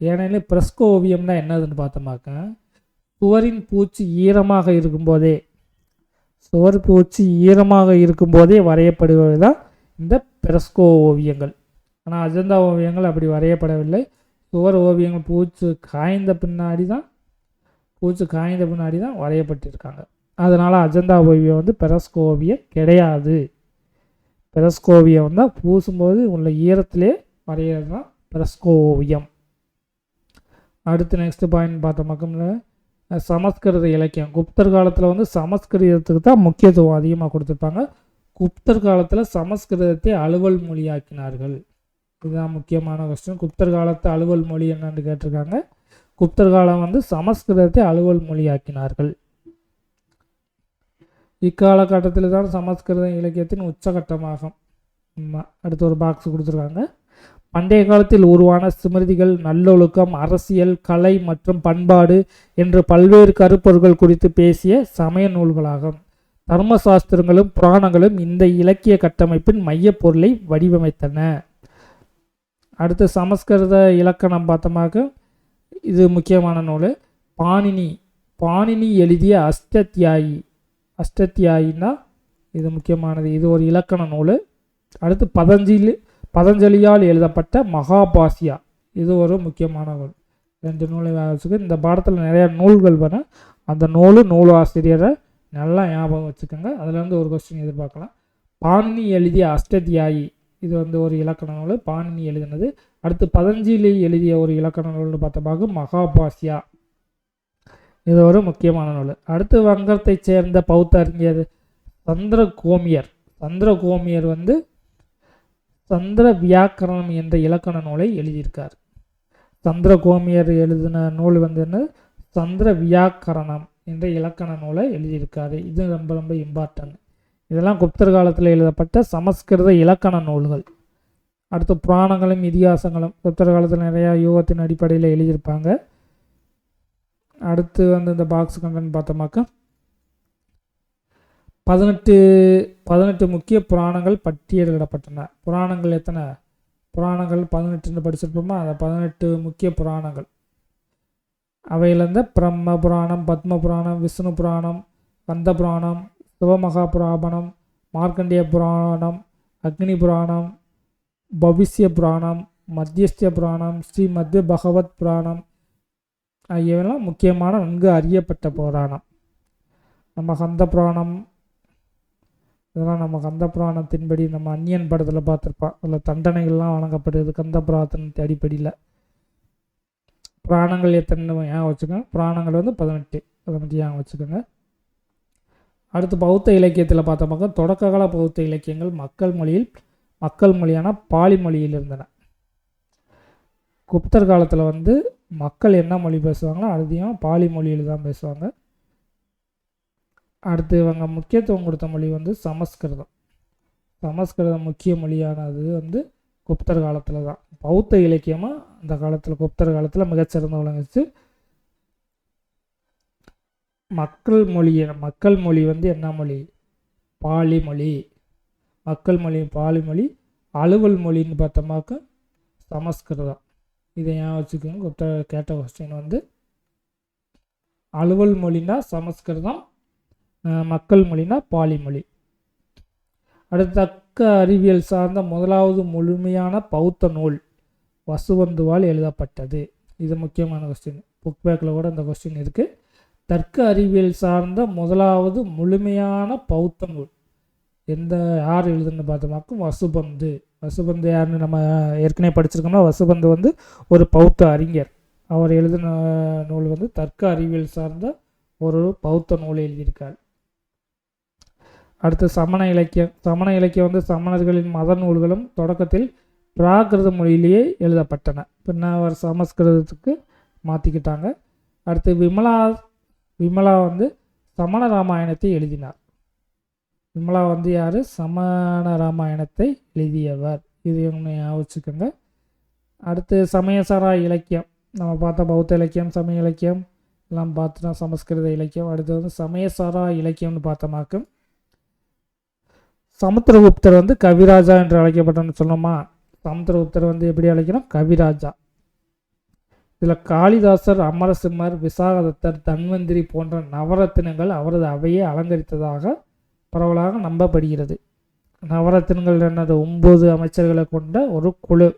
Speaker 1: ஏனெனில் பிரெஸ்கோ ஓவியம்னா என்னதுன்னு பார்த்தோமாக்க சுவரின் பூச்சி ஈரமாக இருக்கும்போதே வரையப்படுவது தான் இந்த பிரெஸ்கோ ஓவியங்கள். ஆனால் அஜந்தா ஓவியங்கள் அப்படி வரையப்படவில்லை. சுவர் ஓவியங்கள் பூச்சு காய்ந்த பின்னாடி தான் வரையப்பட்டிருக்காங்க. அதனால் அஜந்தா ஓவியம் வந்து பெரஸ்கோ ஓவியம் கிடையாது. பெரஸ்கோ ஓவியம் தான் பூசும்போது உள்ள ஈரத்திலே வரைகிறது தான் பெரஸ்கோ ஓவியம். அடுத்து நெக்ஸ்ட் பாயிண்ட் பார்த்தோம்னா சமஸ்கிருத இலக்கியம். குப்தர் காலத்தில் வந்து சமஸ்கிருதத்துக்கு தான் முக்கியத்துவம் அதிகமாக கொடுத்துருப்பாங்க. குப்தர் காலத்தில் சமஸ்கிருதத்தை அலுவல் மொழியாக்கினார்கள். இதுதான் முக்கியமான கொஸ்டின். குப்தர் காலத்து அலுவல் மொழி என்னன்னு கேட்டிருக்காங்க. குப்தர் காலம் வந்து சமஸ்கிருதத்தை அலுவல் மொழியாக்கினார்கள். இக்காலகட்டத்தில் தான் சமஸ்கிருத இலக்கியத்தின் உச்சகட்டமாகும். அடுத்து ஒரு பாக்ஸ் கொடுத்துருக்காங்க. பண்டைய காலத்தில் உருவான ஸ்மிருதிகள் நல்லொழுக்கம், அரசியல், கலை மற்றும் பண்பாடு என்று பல்வேறு கருப்பொருள்கள் குறித்து பேசிய சமய நூல்களாகும். தர்மசாஸ்திரங்களும் புராணங்களும் இந்த இலக்கிய கட்டமைப்பின் மையப்பொருளை வடிவமைத்தன. அடுத்து சமஸ்கிருத இலக்கணம் பார்த்தோமாக இது முக்கியமான நூல். பாணினி எழுதிய அஷ்டத்தியாயின்னா இது முக்கியமானது. இது ஒரு இலக்கண நூல். அடுத்து பதஞ்சலியால் எழுதப்பட்ட மகாபாஷ்யா, இது ஒரு முக்கியமான நூல். 2 நூலை வச்சுக்க. இந்த பாடத்தில் நிறைய நூல்கள் வரும். அந்த நூலாசிரியரை நல்லா ஞாபகம் வச்சுக்கோங்க. அதுலேருந்து ஒரு கொஸ்டின் எதிர்பார்க்கலாம். பாணினி எழுதிய அஷ்டத்தியாயி, இது வந்து ஒரு இலக்கண நூல், பாணினி எழுதினது. அடுத்து பதஞ்சலி எழுதிய ஒரு இலக்கண நூல்னு பார்த்தபாக மகாபாஷ்யா, இது ஒரு முக்கியமான நூல். அடுத்து வங்கத்தை சேர்ந்த பௌத்த அறிஞர் சந்திரகோமியர் வந்து சந்திர வியாக்கரணம் என்ற இலக்கண நூலை எழுதியிருக்கார். சந்திரகோமியர் எழுதின நூல் வந்து என்ன? சந்திர வியாக்கரணம் என்ற இலக்கண நூலை எழுதியிருக்காரு. இது ரொம்ப ரொம்ப இம்பார்ட்டன்ட். இதெல்லாம் குப்தர் காலத்தில் எழுதப்பட்ட சமஸ்கிருத இலக்கண நூல்கள். அடுத்து புராணங்களும் இதிகாசங்களும் குப்தர் காலத்தில் நிறையா யூகத்தின் அடிப்படையில் எழுதியிருப்பாங்க. அடுத்து வந்து இந்த பாக்ஸ் கண்டென்ட் பார்த்தோமாக்கா 18 முக்கிய புராணங்கள் பட்டியலிடப்பட்டன. புராணங்கள் எத்தனை? புராணங்கள் 18 படிச்சிருப்போமா? அந்த 18 முக்கிய புராணங்கள் அவையிலேருந்து பிரம்ம புராணம், பத்ம புராணம், விஷ்ணு புராணம், கந்த புராணம், சிவமகா புராணம், மார்க்கண்டிய புராணம், அக்னி புராணம், பவிஷ்ய புராணம், மத்தியஸ்திய புராணம், ஸ்ரீமத் பகவத் புராணம் ஆகியவெல்லாம் முக்கியமான நன்கு அறியப்பட்ட புராணம். நம்ம கந்த புராணம், இதெல்லாம் நம்ம கந்த புராணத்தின்படி நம்ம அந்நியன் படத்தில் பார்த்துருப்போம். அதில் தண்டனைகள்லாம் வழங்கப்படுது கந்த புராணத்தின் அடிப்படையில். புராணங்கள் எத்தனை ஞாபகம் வச்சுக்கோங்க. புராணங்கள் வந்து 18, அதை மட்டும் ஞாபகம் வச்சுக்கோங்க. அடுத்து பௌத்த இலக்கியத்தில் பார்த்தோம்னாக்கா தொடக்க கால பௌத்த இலக்கியங்கள் மக்கள் மொழியான பாலி மொழியில் இருந்தன. குப்தர் காலத்தில் வந்து மக்கள் என்ன மொழி பேசுவாங்களோ அதையும் பாலி மொழியில் தான் பேசுவாங்க. அடுத்து இவங்க முக்கியத்துவம் கொடுத்த மொழி வந்து சமஸ்கிருதம். சமஸ்கிருதம் முக்கிய மொழியானது வந்து குப்தர் காலத்தில் தான். பௌத்த இலக்கியமாக அந்த காலத்தில் குப்தர் காலத்தில் மிகச்சிறந்த விளங்குச்சு. மக்கள் மொழி வந்து என்ன மொழி? பாலி மொழி. மக்கள் மொழி பாலி மொழி. அலுவல் மொழின்னு பார்த்தோமாக்க சமஸ்கிருதம். இதை ஏன் வச்சுக்கோங்க, குப்தர் கேட்ட கொஸ்டின் வந்து அலுவல் மொழினா சமஸ்கிருதம், மக்கள் மொழினா பாலி மொழி. அடுத்த தக்க அறிவியல் சார்ந்த முதலாவது முழுமையான பௌத்த நூல் வசுபந்துவால் எழுதப்பட்டது. இது முக்கியமான கொஸ்டின். புக் பேக்கில் கூட இந்த கொஸ்டின் இருக்குது. தர்க்க அறிவியல் சார்ந்த முதலாவது முழுமையான பௌத்த நூல் யார் எழுதுன்னு பார்த்தோமாக்கும் வசுபந்து. வசுபந்து யாருன்னு நம்ம ஏற்கனவே படிச்சிருக்கோம்னா, வசுபந்து வந்து ஒரு பௌத்த அறிஞர். அவர் எழுதின நூல் வந்து தர்க்க அறிவியல் சார்ந்த ஒரு பௌத்த நூலை எழுதியிருக்கார். அடுத்து சமண இலக்கியம் வந்து சமணர்களின் மத நூல்களும் தொடக்கத்தில் பிராகிருத மொழியிலேயே எழுதப்பட்டன. பின்ன அவர் சமஸ்கிருதத்துக்கு மாற்றிக்கிட்டாங்க. அடுத்து விமலா வந்து சமண ராமாயணத்தை எழுதினார். விமலா வந்து யார்? சமண ராமாயணத்தை எழுதியவர். இது யோசிச்சுக்கோங்க. அடுத்து சமயசாரா இலக்கியம் நம்ம பார்த்தா பௌத்த இலக்கியம், சமய இலக்கியம் எல்லாம் பார்த்துட்டோம். சமஸ்கிருத இலக்கியம். அடுத்து வந்து சமயசாரா இலக்கியம்னு பார்த்தோமாக்கும் சமுத்திரகுப்தர் வந்து கவிராஜா என்று அழைக்கப்பட்டோன்னு சொன்னோமா. சமுத்திரகுப்தர் வந்து எப்படி அழைக்கணும்? கவிராஜா. இதில் காளிதாசர், அமரசிம்மர், விசாகதத்தர், தன்வந்திரி போன்ற நவரத்தினங்கள் அவரது அவையை அலங்கரித்ததாக பரவலாக நம்பப்படுகிறது. நவரத்தினங்கள் என்னது? 9 அமைச்சர்களை கொண்ட ஒரு குழு.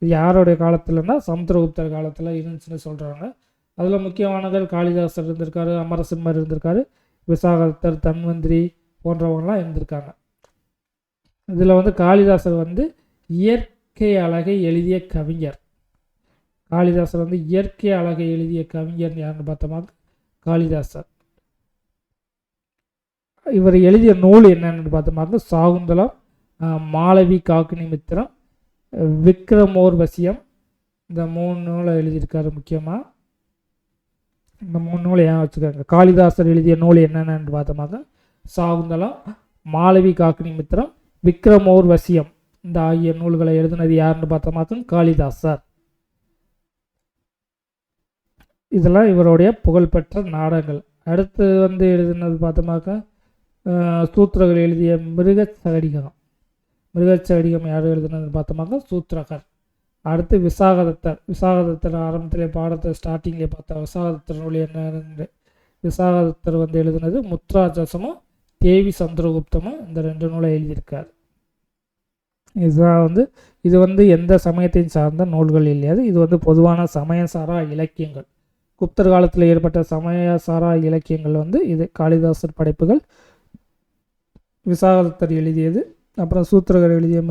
Speaker 1: இது யாருடைய காலத்தில்னா சமுத்திரகுப்தர் காலத்தில் இருந்துச்சுன்னு சொல்கிறாங்க. அதில் முக்கியமானவர்கள் காளிதாசர் இருந்திருக்காரு, அமரசிம்மர் இருந்திருக்காரு, விசாகதத்தர், தன்வந்திரி போன்றவங்களாம் இருந்திருக்காங்க. இதில் வந்து காளிதாசர் வந்து இயற்கை அழகை எழுதிய கவிஞர். காளிதாசர் வந்து இயற்கை அழகை எழுதிய கவிஞர் யாருன்னு பார்த்தோமா காளிதாசர். இவர் எழுதிய நூல் என்னன்னு பார்த்தோமாக்க சாகுந்தலம், மாளவி காக்கினிமித்திரம், விக்ரமோர்வசியம். இந்த 3 நூலை எழுதியிருக்காரு. முக்கியமாக இந்த 3 நூலை ஏன் வச்சுக்காங்க? காளிதாசர் எழுதிய நூல் என்னென்னு பார்த்தோமாக்க சாகுந்தலம், மாளவி காக்கினிமித்திரம், விக்ரமோர்வசியம். இந்த ஆகிய நூல்களை எழுதினது யாருன்னு பார்த்தோமாக்க காளிதாசர். இதெல்லாம் இவருடைய புகழ்பெற்ற நாடகங்கள். அடுத்து வந்து எழுதினது பார்த்தோமாக்க சூத்திரர்கள் எழுதிய மிருகச்சகடிகம். மிருகச்சகடிகம் யார் எழுதினதுன்னு பார்த்தோமாக்க சூத்திரகர். அடுத்து விசாகதத்தர் ஆரம்பத்தில் பாடத்தை ஸ்டார்டிங்லேயே பார்த்தா விசாகதத்தர் நூல் என்ன? விசாகதத்தர் வந்து எழுதினது முத்ராஜசமும் தேவி சந்திரகுப்தமும் இந்த 2 நூலை எழுதியிருக்கார். இது வந்து எந்த சமயத்தையும் சார்ந்த நூல்கள் இல்லையாது. இது வந்து பொதுவான சமயசாரா இலக்கியங்கள். குப்தர் காலத்தில் ஏற்பட்ட சமயசாரா இலக்கியங்கள் வந்து இது காளிதாசர் படைப்புகள், விசாகதத்தர் எழுதியது, அப்புறம் சூத்திரகர் எழுதிய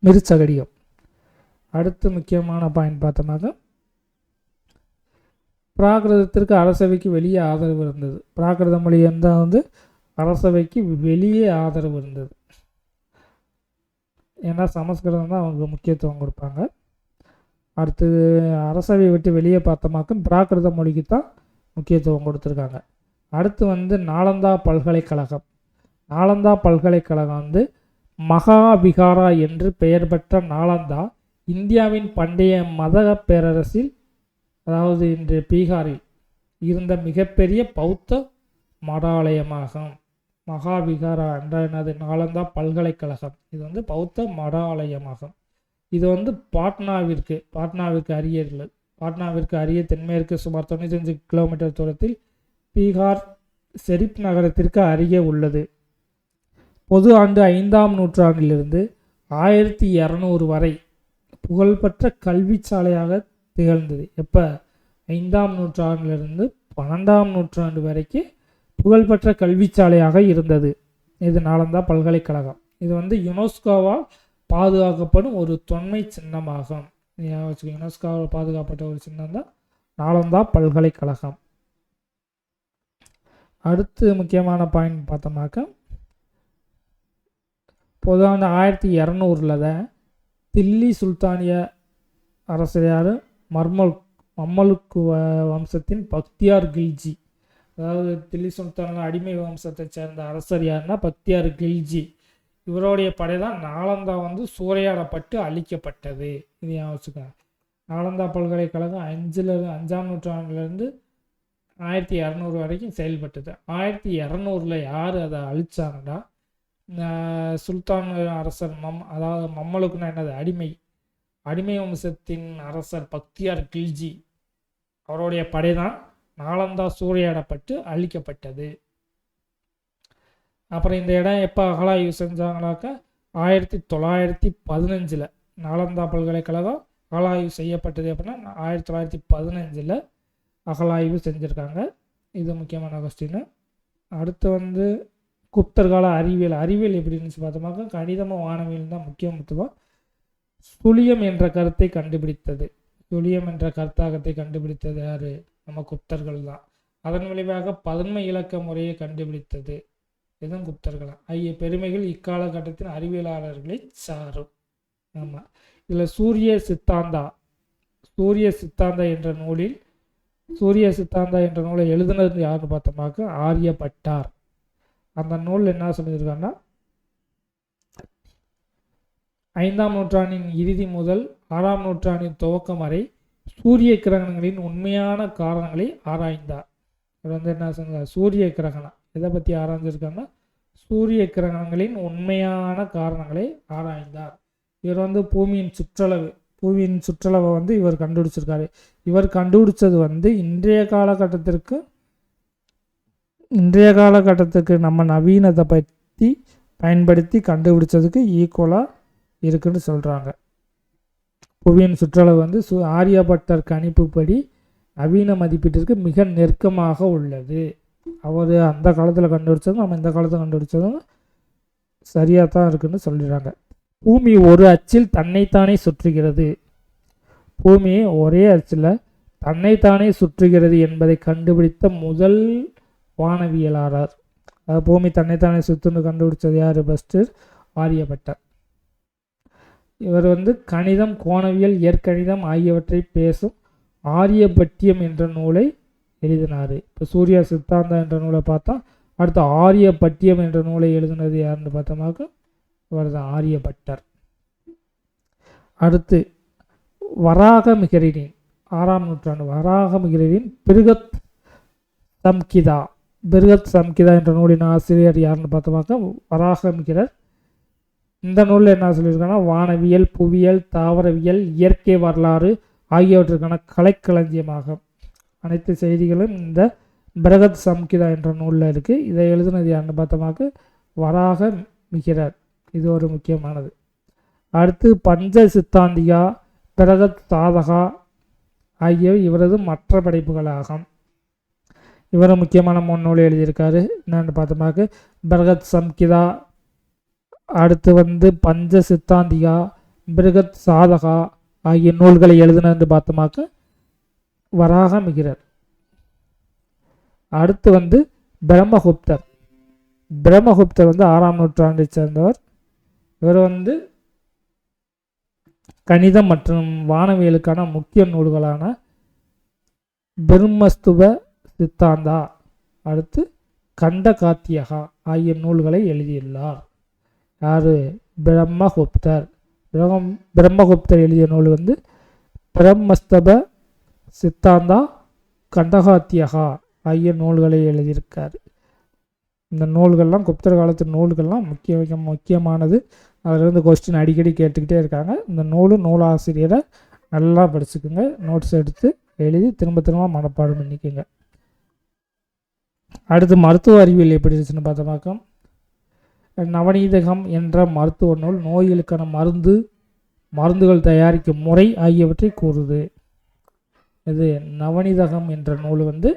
Speaker 1: மிருச்சகடிகம். அடுத்து முக்கியமான பாயிண்ட் பார்த்தோம்னாக்க பிராகிருதத்திற்கு அரசவைக்கு வெளியே ஆதரவு இருந்தது. பிராகிருத மொழி தான் வந்து அரசவைக்கு வெளியே ஆதரவு இருந்தது. ஏன்னா சமஸ்கிருதம் தான் அவங்க முக்கியத்துவம் கொடுப்பாங்க. அடுத்து அரசவை விட்டு வெளியே பார்த்தோமாக்கும் பிராகிருத மொழிக்கு தான் முக்கியத்துவம் கொடுத்துருக்காங்க. அடுத்து வந்து நாலந்தா பல்கலைக்கழகம். நாலந்தா பல்கலைக்கழகம் வந்து மகாவிகாரா என்று பெயர் பெற்ற நாலந்தா இந்தியாவின் பண்டைய மத பேரரசில், அதாவது இன்று பீகாரில் இருந்த மிகப்பெரிய பௌத்த மடாலயமாகும். மகாவிகாரா என்ற என்னது? நாலந்தா பல்கலைக்கழகம். இது வந்து பௌத்த மடாலயமாகும். இது வந்து பாட்னாவிற்கு அருகே தென்மேற்கு சுமார் 95 கிலோமீட்டர் தூரத்தில் பீகார் ஷெரீப் நகரத்திற்கு அருகே உள்ளது. பொது ஆண்டு 5ஆம் நூற்றாண்டிலிருந்து 1200 வரை புகழ்பெற்ற கல்வி சாலையாக திகழ்ந்தது. எப்போ? 5ஆம் நூற்றாண்டிலிருந்து 12ஆம் நூற்றாண்டு வரைக்கும் புகழ்பெற்ற கல்வி சாலையாக இருந்தது. இது நாலந்தா பல்கலைக்கழகம். இது வந்து யுனெஸ்கோவால் பாதுகாக்கப்படும் ஒரு தொன்மை சின்னமாகும். யுனெஸ்கோவால் பாதுகாக்கப்பட்ட ஒரு சின்னம் தான் நாலந்தா பல்கலைக்கழகம். அடுத்து முக்கியமான பாயிண்ட் பார்த்தோம்னாக்கா பொதுவான 1200 தான் தில்லி சுல்தானிய அரசர் யார், மம்மலுக்கு வம்சத்தின் பக்தியார் கில்ஜி. அதாவது தில்லி சுல்தான் அடிமை வம்சத்தை சேர்ந்த அரசர் யாருன்னா பக்தியார் கில்ஜி. இவருடைய படை தான் நாலந்தா வந்து சூறையாடப்பட்டு அழிக்கப்பட்டது. இது யோசிச்சுக்கோங்க. நாலந்தா பல்கலைக்கழகம் 5ஆம் நூற்றாண்டுலேருந்து 1200 வரைக்கும் செயல்பட்டது. 1200 யார் அதை அழிச்சாங்கன்னா சுல்தான் அரசர் அதாவது மம்மலுக்குன்னா என்னது, அடிமை வம்சத்தின் அரசர் பக்தியார் கில்ஜி. அவருடைய படை தான் நாலந்தா சூறையாடப்பட்டு அழிக்கப்பட்டது. அப்புறம் இந்த இடம் எப்போ அகழாய்வு செஞ்சாங்கனாக்கா 1915 நாலந்தா பல்கலைக்கழகம் அகழாய்வு செய்யப்பட்டது. அப்படின்னா 1915 அகழாய்வு செஞ்சுருக்காங்க. இது முக்கியமான கொஸ்டின். அடுத்து வந்து குப்தர் கால அறிவியல் எப்படி இருந்துச்சு பார்த்தோம்னாக்கா கணிதமும் வானவியல் தான் முக்கியத்துவம். சுழியம் என்ற கருத்தை கண்டுபிடித்தது. சுழியம் என்ற கருத்தாக்கத்தை கண்டுபிடித்தது யார், நம்ம குப்தர்கள் தான். அதன் விளைவாக பன்மை இலக்க முறையை கண்டுபிடித்தது இதுவும் குப்தர்கள். ஐய பெருமைகள் இக்காலகட்டத்தின் அறிவியலாளர்களை சாரும். ஆமாம். இதில் சூரிய சித்தாந்தா என்ற நூலை எழுதுனது யாருன்னு பார்த்தோம்னாக்கா ஆரியப்பட்டார். அந்த நூல் என்ன சொல்லியிருக்காங்கன்னா 5ஆம் நூற்றாண்டின் இறுதி முதல் 6ஆம் நூற்றாண்டின் துவக்கம் வரை சூரிய கிரகணங்களின் உண்மையான காரணங்களை ஆராய்ந்தார். இது வந்து என்ன சொன்னார், சூரிய கிரகணம் எதை பற்றி ஆராய்ஞ்சிருக்காங்கன்னா சூரிய கிரகணங்களின் உண்மையான காரணங்களை ஆராய்ந்தார். இவர் வந்து பூமியின் சுற்றளவை வந்து இவர் கண்டுபிடிச்சிருக்காரு. இவர் கண்டுபிடிச்சது வந்து இன்றைய காலகட்டத்துக்கு நம்ம நவீனத்தை பற்றி பயன்படுத்தி கண்டுபிடிச்சதுக்கு ஈக்குவலாக இருக்குன்னு சொல்கிறாங்க. புவியின் சுற்றளவு வந்து ஆரியப்பட்டர் கணிப்புப்படி நவீன மதிப்பீட்டிற்கு மிக நெருக்கமாக உள்ளது. அவர் அந்த காலத்தில் கண்டுபிடிச்சதும் நம்ம இந்த காலத்தில் கண்டுபிடிச்சதும் சரியாக தான் இருக்குன்னு சொல்லிடுறாங்க. பூமி ஒரு அச்சில் தன்னைத்தானே சுற்றுகிறது. பூமி ஒரே அச்சில் தன்னைத்தானே சுற்றுகிறது என்பதை கண்டுபிடித்த முதல் வானவியலாளர். பூமி தன்னைத்தானே சுற்றுன்னு கண்டுபிடிச்சது யார், ஃபஸ்ட்டு ஆரியப்பட்டர். இவர் வந்து கணிதம், கோணவியல், இயற்கணிதம் ஆகியவற்றை பேசும் ஆரியபட்டியம் என்ற நூலை எழுதினார். இப்போ சூரிய சித்தாந்தா என்ற நூலை பார்த்தா அடுத்து ஆரியபட்டியம் என்ற நூலை எழுதினது யாருன்னு பார்த்தோம்னாக்க இவர் தான் ஆரியபட்டர். அடுத்து வராகமிகிரரின் 6ஆம் நூற்றாண்டு வராகமிகிரரின் பிருகத் சம்கிதா என்ற நூலின் ஆசிரியர் யாருன்னு பார்த்தோம்னாக்க வராகமிகிரர். இந்த நூலில் என்ன சொல்லியிருக்காங்கன்னா வானவியல், புவியியல், தாவரவியல், இயற்கை வரலாறு ஆகியவற்றுக்கான கலைக்களஞ்சியமாகும். அனைத்து செய்திகளும் இந்த பிரகத் சம்கிதா என்ற நூலில் இருக்குது. இதை எழுதுனது யாருன்னு பார்த்தோம்னாக்க வராகமிகிரர். இது ஒரு முக்கியமானது. அடுத்து பஞ்ச சித்தாந்திகா, பிரகத் சாதகா ஆகியவை இவரது மற்ற படைப்புகளாகும். இவர் முக்கியமான 3 நூல் எழுதியிருக்காரு. என்னென்னு பார்த்தோம்னாக்க பிரகத் சம்கிதா, அடுத்து வந்து பஞ்ச சித்தாந்திகா, பிரகத் சாதகா ஆகிய நூல்களை எழுதினது பார்த்தோமாக்க வராகமிகிரர். அடுத்து வந்து பிரம்மகுப்தர் வந்து 6ஆம் நூற்றாண்டை சேர்ந்தவர். இவர் வந்து கணிதம் மற்றும் வானவியலுக்கான முக்கிய நூல்களான பிரம்மஸ்துப சித்தாந்தா, அடுத்து கண்டகாத்தியகா ஆகிய நூல்களை எழுதியுள்ளார். யார், பிரம்மகுப்தர் எழுதிய நூல் வந்து பிரம்மஸ்தப சித்தாந்தா, கண்டகாத்தியகா ஆகிய நூல்களை எழுதியிருக்கார். இந்த நூல்கள்லாம் குப்தர் காலத்து நூல்கள்லாம் முக்கியமானது. அதிலிருந்து கொஸ்டின் அடிக்கடி கேட்டுக்கிட்டே இருக்காங்க. இந்த நூலாசிரியரை நல்லா படிச்சுக்குங்க, நோட்ஸ் எடுத்து எழுதி திரும்ப மனப்பாடம் பண்ணிக்கோங்க. அடுத்து மருத்துவ அறிவியல் எப்படி இருந்துச்சுன்னு பார்த்தோம்னாக்கா நவநீதகம் என்ற மருத்துவ நூல் நோய்களுக்கான மருந்துகள் தயாரிக்கும் முறை ஆகியவற்றை கூறுது. இது நவநீதகம் என்ற நூல் வந்து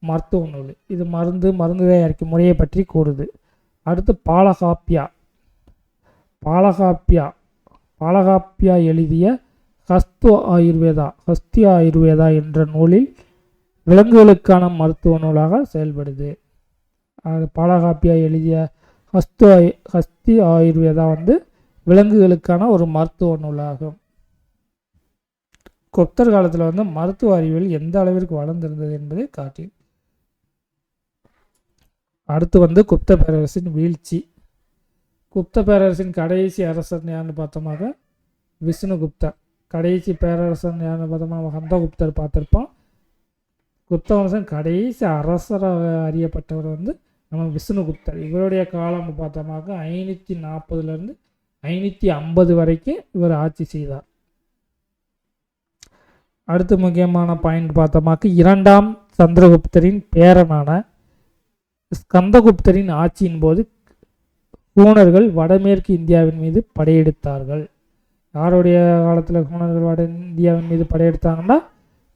Speaker 1: மருத்துவ நூல். இது மருந்து தயாரிக்கும் முறையை பற்றி கூறுது. அடுத்து பாலகாப்பியா எழுதிய ஹஸ்தி ஆயுர்வேதா என்ற நூலில் விலங்குகளுக்கான மருத்துவ நூலாக செயல்படுது. பாலகாப்பியா எழுதிய ஹஸ்தி ஆயுர்வேதா வந்து விலங்குகளுக்கான ஒரு மருத்துவ நூலாகும். குப்தர் காலத்தில் வந்து மருத்துவ அறிவியல் எந்த அளவிற்கு வளர்ந்திருந்தது என்பதை காட்டி. அடுத்து வந்து குப்த பேரரசின் வீழ்ச்சி. குப்த பேரரசின் கடைசி அரசர் யாருன்னு பார்த்தோமாக விஷ்ணுகுப்தர். கடைசி பேரரசன் யாருன்னு பார்த்தோம்னா ஹந்தகுப்தர் பார்த்துருப்போம். குப்த வம்சன் கடைசி அரசராக அறியப்பட்டவர் வந்து நம்ம விஷ்ணுகுப்தர். இவருடைய காலம் பார்த்தோமாக 540 550 வரைக்கும் இவர் ஆட்சி செய்தார். அடுத்து முக்கியமான பாயிண்ட் பார்த்தோமாக்கு இரண்டாம் சந்திரகுப்தரின் பேரனான ஸ்கந்தகுப்தரின் ஆட்சியின் போது ஹூணர்கள் வடமேற்கு இந்தியாவின் மீது படையெடுத்தார்கள். யாருடைய காலத்தில் ஹூணர்கள் வட இந்தியாவின் மீது படையெடுத்தாங்கன்னா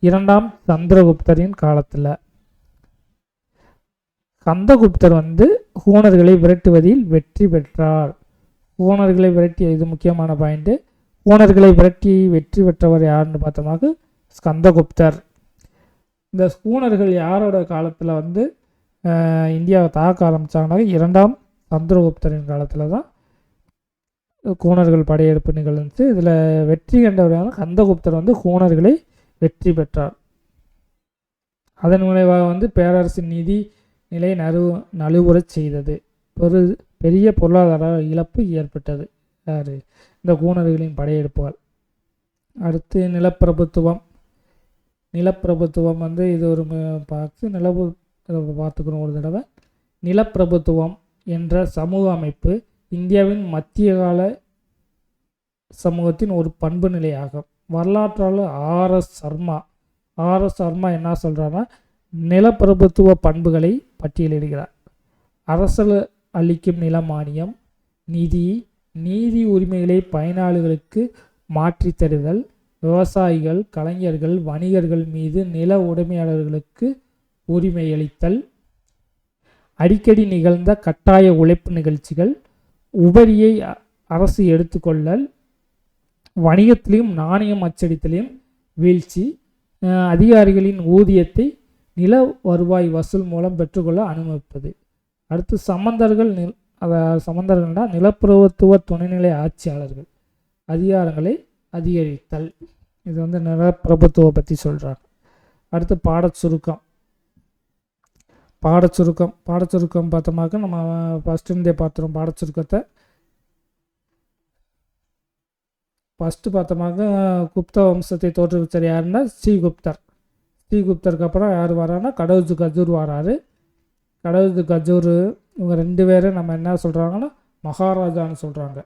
Speaker 1: இரண்டாம் சந்திரகுப்தரின் காலத்தில். ஸ்கந்தகுப்தர் வந்து ஹூணர்களை விரட்டுவதில் வெற்றி பெற்றார். ஹூணர்களை விரட்டி, இது முக்கியமான பாயிண்ட்டு, ஹூணர்களை விரட்டி வெற்றி பெற்றவர் யாருன்னு பார்த்தோமாக ஸ்கந்தகுப்தர். இந்த ஹூணர்கள் யாரோட காலத்தில் வந்து இந்தியாவை தாக்க ஆரம்பித்தாங்கன்னா இரண்டாம் சந்திரகுப்தரின் காலத்தில் தான் ஹூணர்கள் படையெடுப்பு நிகழ்ந்துச்சு. இதில் வெற்றி கண்டவரான ஸ்கந்தகுப்தர் வந்து ஹூணர்களை வெற்றி பெற்றார். அதன் விளைவாக வந்து பேரரசின் நிதி நிலை நழுவுறச் செய்தது. பெரிய பொருளாதார இழப்பு ஏற்பட்டது யார் இந்த ஹூணர்களின் படையெடுப்புகள். அடுத்து நிலப்பிரபுத்துவம். நிலப்பிரபுத்துவம் வந்து இது ஒரு பார்த்துக்கணும் ஒரு தடவை. நிலப்பிரபுத்துவம் என்ற சமூக அமைப்பு இந்தியாவின் மத்திய கால சமூகத்தின் ஒரு பண்பு நிலையாகும். வரலாற்றாளர் ஆர்.எஸ். சர்மா என்ன சொல்கிறாருன்னா நிலப்பிரபுத்துவ பண்புகளை பட்டியலிடுகிறார். அரசல் அளிக்கும் நில மானியம், நீதி உரிமைகளை பயனாளிகளுக்கு மாற்றி தருதல், விவசாயிகள், கலைஞர்கள், வணிகர்கள் மீது நில உடைமையாளர்களுக்கு உரிமையளித்தல், அடிக்கடி நிகழ்ந்த கட்டாய உழைப்பு நிகழ்ச்சிகள், உபரியை அரசு எடுத்துக்கொள்ளல், வணிகத்திலையும் நாணயம் அச்சடித்தலையும் வீழ்ச்சி, அதிகாரிகளின் ஊதியத்தை நில வருவாய் வசூல் மூலம் பெற்றுக்கொள்ள அனுமதிப்பது. அடுத்து சமந்தர்கள்னா நிலப்பிரபுத்துவ துணைநிலை ஆட்சியாளர்கள் அதிகாரங்களை அதிகரித்தல். இது வந்து நிலப்பிரபுத்துவ பற்றி சொல்கிறாங்க. அடுத்து பாடச்சுருக்கம் பார்த்தோமாக்க நம்ம ஃபஸ்ட்டு இருந்தே பார்த்துருவோம். பாடச்சுருக்கத்தை ஃபஸ்ட்டு பார்த்தோமாக்க குப்த வம்சத்தை தோற்றுவிச்சார் யாருன்னா ஸ்ரீகுப்தருக்கு அப்புறம் யார் வரான்னா கடவுஜ் கஜூர் வராரு. கடவுஜ் கஜூர் இவங்க ரெண்டு பேரும் நம்ம என்ன சொல்கிறாங்கன்னா மகாராஜான்னு சொல்கிறாங்க.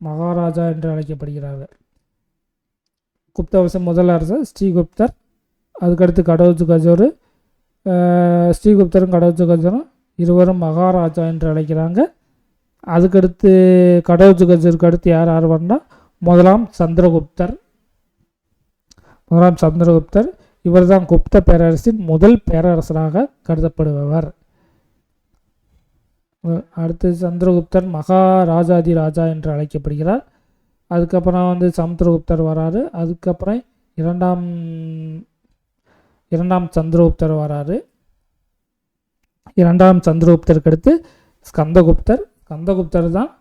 Speaker 1: மகாராஜா என்று அழைக்கப்படுகிறார்கள். குப்த வம்சம் முதல் அரசர் ஸ்ரீகுப்தர், அதுக்கடுத்து கடவுஜ் கஜூர். ஸ்ரீகுப்தரும் கடவுஜ் கஜூரும் இருவரும் மகாராஜா என்று அழைக்கிறாங்க. அதுக்கடுத்து கடவுஜ் கஜூருக்கு அடுத்து யார் வரனா முதலாம் சந்திரகுப்தர். இவர் தான் குப்த பேரரசின் முதல் பேரரசராக கருதப்படுபவர். அடுத்து சந்திரகுப்தர் மகாராஜாதி ராஜா என்று அழைக்கப்படுகிறார். அதுக்கப்புறம் வந்து சமுத்திரகுப்தர் வராரு. அதுக்கப்புறம் இரண்டாம் சந்திரகுப்தர் வராரு. இரண்டாம் சந்திரகுப்தருக்கு அடுத்து ஸ்கந்தகுப்தர் தான்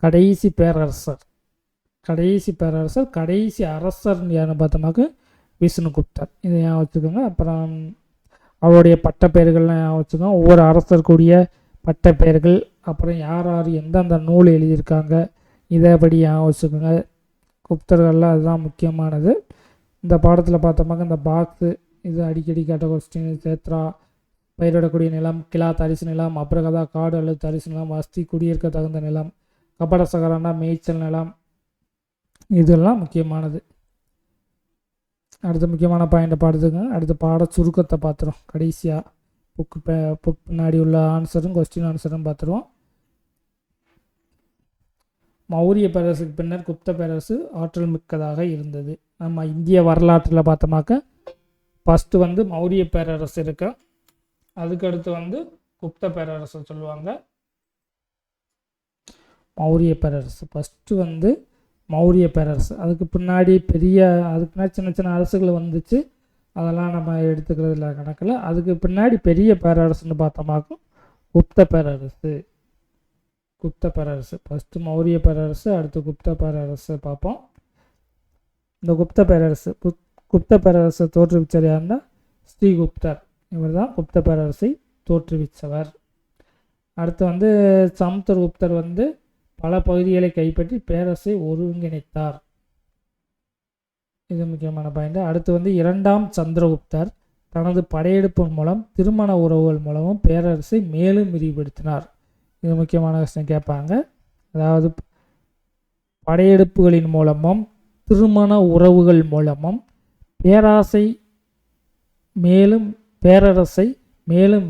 Speaker 1: கடைசி பேரரசர். கடைசி அரசர் யாருன்னு பார்த்தோம்னாக்க விஷ்ணுகுப்தர். இதை ஏன் வச்சுக்கோங்க. அப்புறம் அவருடைய பட்ட பெயர்கள்லாம் ஏன் வச்சுக்கோங்க. ஒவ்வொரு அரசருக்குரிய பட்ட பெயர்கள், அப்புறம் யார் எந்தெந்த நூல் எழுதியிருக்காங்க இதைப்படி ஏன் வச்சுக்கோங்க. குப்தர்கள்லாம் அதுதான் முக்கியமானது. இந்த பாடத்தில் பார்த்தோம்னாக்க இந்த பாக்ஸு இது அடிக்கடி கேட்ட கொஸ்டின். சேத்ரா பயிரிடக்கூடிய நிலம், கிலா தரிசு நிலம், அப்ரகதா காடு அல்லது தரிசு நிலம், அஸ்தி குடியிருக்க தகுந்த நிலம், கபட சகரானா மேய்ச்சல் நிலம், இதெல்லாம் முக்கியமானது. அடுத்த முக்கியமான பாயிண்டை பார்த்துங்க. அடுத்த பாட சுருக்கத்தை பார்த்துருவோம். கடைசியாக புக்கு பின்னாடி உள்ள ஆன்சரும் கொஸ்டின் ஆன்சரும் பார்த்துருவோம். மௌரிய பேரரசுக்கு பின்னர் குப்த பேரரசு ஆற்றல் மிக்கதாக இருந்தது. நம்ம இந்திய வரலாற்றில் பார்த்தோமாக்க ஃபஸ்ட்டு வந்து மௌரிய பேரரசு இருக்கு. அதுக்கடுத்து வந்து குப்த பேரரசு சொல்லுவாங்க. மௌரிய பேரரசு ஃபஸ்ட்டு வந்து மௌரிய பேரரசு. அதுக்கு பின்னாடி சின்ன சின்ன அரசுகள் வந்துச்சு. அதெல்லாம் நம்ம எடுத்துக்கிறது இல்லை கணக்கில். அதுக்கு பின்னாடி பெரிய பேரரசுன்னு பார்த்தோமாக்கும் குப்த பேரரசு ஃபஸ்ட்டு மௌரிய பேரரசு, அடுத்து குப்த பேரரசு பார்ப்போம். இந்த குப்த பேரரசை தோற்றுவிச்சவர் யாருன்னா ஸ்ரீகுப்தர். இவர் தான் குப்த பேரரசை தோற்றுவித்தவர். அடுத்து சமுத்திரகுப்தர் பல பகுதிகளை கைப்பற்றி பேரரசை ஒருங்கிணைத்தார். இது முக்கியமான பாயிண்ட். அடுத்து இரண்டாம் சந்திரகுப்தர் தனது படையெடுப்பு மூலம் திருமண உறவுகள் மூலமும் பேரரசை மேலும் விரிவுபடுத்தினார். இது முக்கியமான விஷயம் கேட்பாங்க. அதாவது படையெடுப்புகளின் மூலமும் திருமண உறவுகள் மூலமும் பேரரசை மேலும்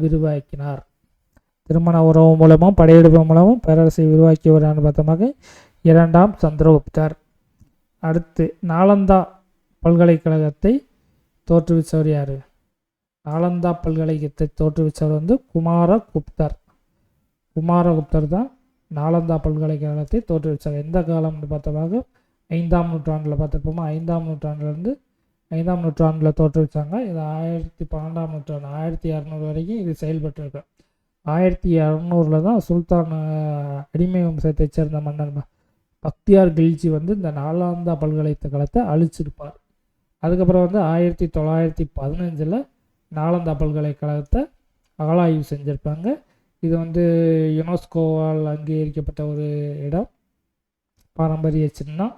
Speaker 1: விரிவாக்கினார். திருமண உறவு மூலமும் படையெடுப்பு மூலமும் பேரரசை விரிவாக்கியவரான்னு பார்த்தோமாக இரண்டாம் சந்திரகுப்தர். அடுத்து நாலந்தா பல்கலைக்கழகத்தை தோற்றுவித்தவர் யார்? நாலந்தா பல்கலைக்கழகத்தை தோற்றுவித்தவர் குமாரகுப்தர் தான் நாலந்தா பல்கலைக்கழகத்தை தோற்றுவித்தார். எந்த காலம்னு பார்த்தோமாக 5ஆம் நூற்றாண்டில் பார்த்துருப்போமா. 5ஆம் நூற்றாண்டுலேருந்து 5ஆம் நூற்றாண்டில் தோற்றுவித்தாங்க. இது 12ஆம் நூற்றாண்டு 1600 வரைக்கும் இது செயல்பட்டுருக்கு. 1200 தான் சுல்தான் அடிமை வம்சத்தை சேர்ந்த மன்னர் பக்தியார் கில்ஜி இந்த நாலந்தா பல்கலைக்கழகத்தை அழிச்சிருப்பார். அதுக்கப்புறம் 1915 நாலந்தா பல்கலைக்கழகத்தை அகழாய்வு செஞ்சுருப்பாங்க. இது யுனெஸ்கோவால் அங்கீகரிக்கப்பட்ட ஒரு இடம், பாரம்பரிய சின்னம்.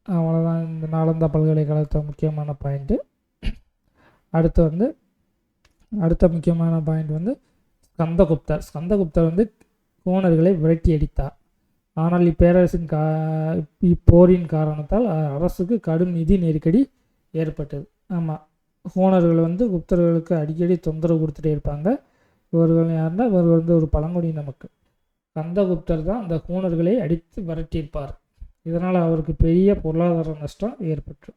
Speaker 1: அவ்வளோதான் இந்த நாலந்தா பல்கலைக்கழகத்தை முக்கியமான பாயிண்ட்டு. அடுத்த முக்கியமான பாயிண்ட் ஸ்கந்தகுப்தர் கோணர்களை விரட்டி அடித்தார். ஆனால் இப்பேரரசின் இப்போரின் காரணத்தால் அரசுக்கு கடும் நிதி நெருக்கடி ஏற்பட்டது. ஆமாம், கோணர்கள் குப்தர்களுக்கு அடிக்கடி தொந்தரவு கொடுத்துட்டே இருப்பாங்க. இவர்கள் யாருன்னா இவர் ஒரு பழங்குடியின மக்கள். ஸ்கந்தகுப்தர் தான் அந்த கோணர்களை அடித்து விரட்டியிருப்பார். இதனால் அவருக்கு பெரிய பொருளாதார நஷ்டம் ஏற்பட்டு.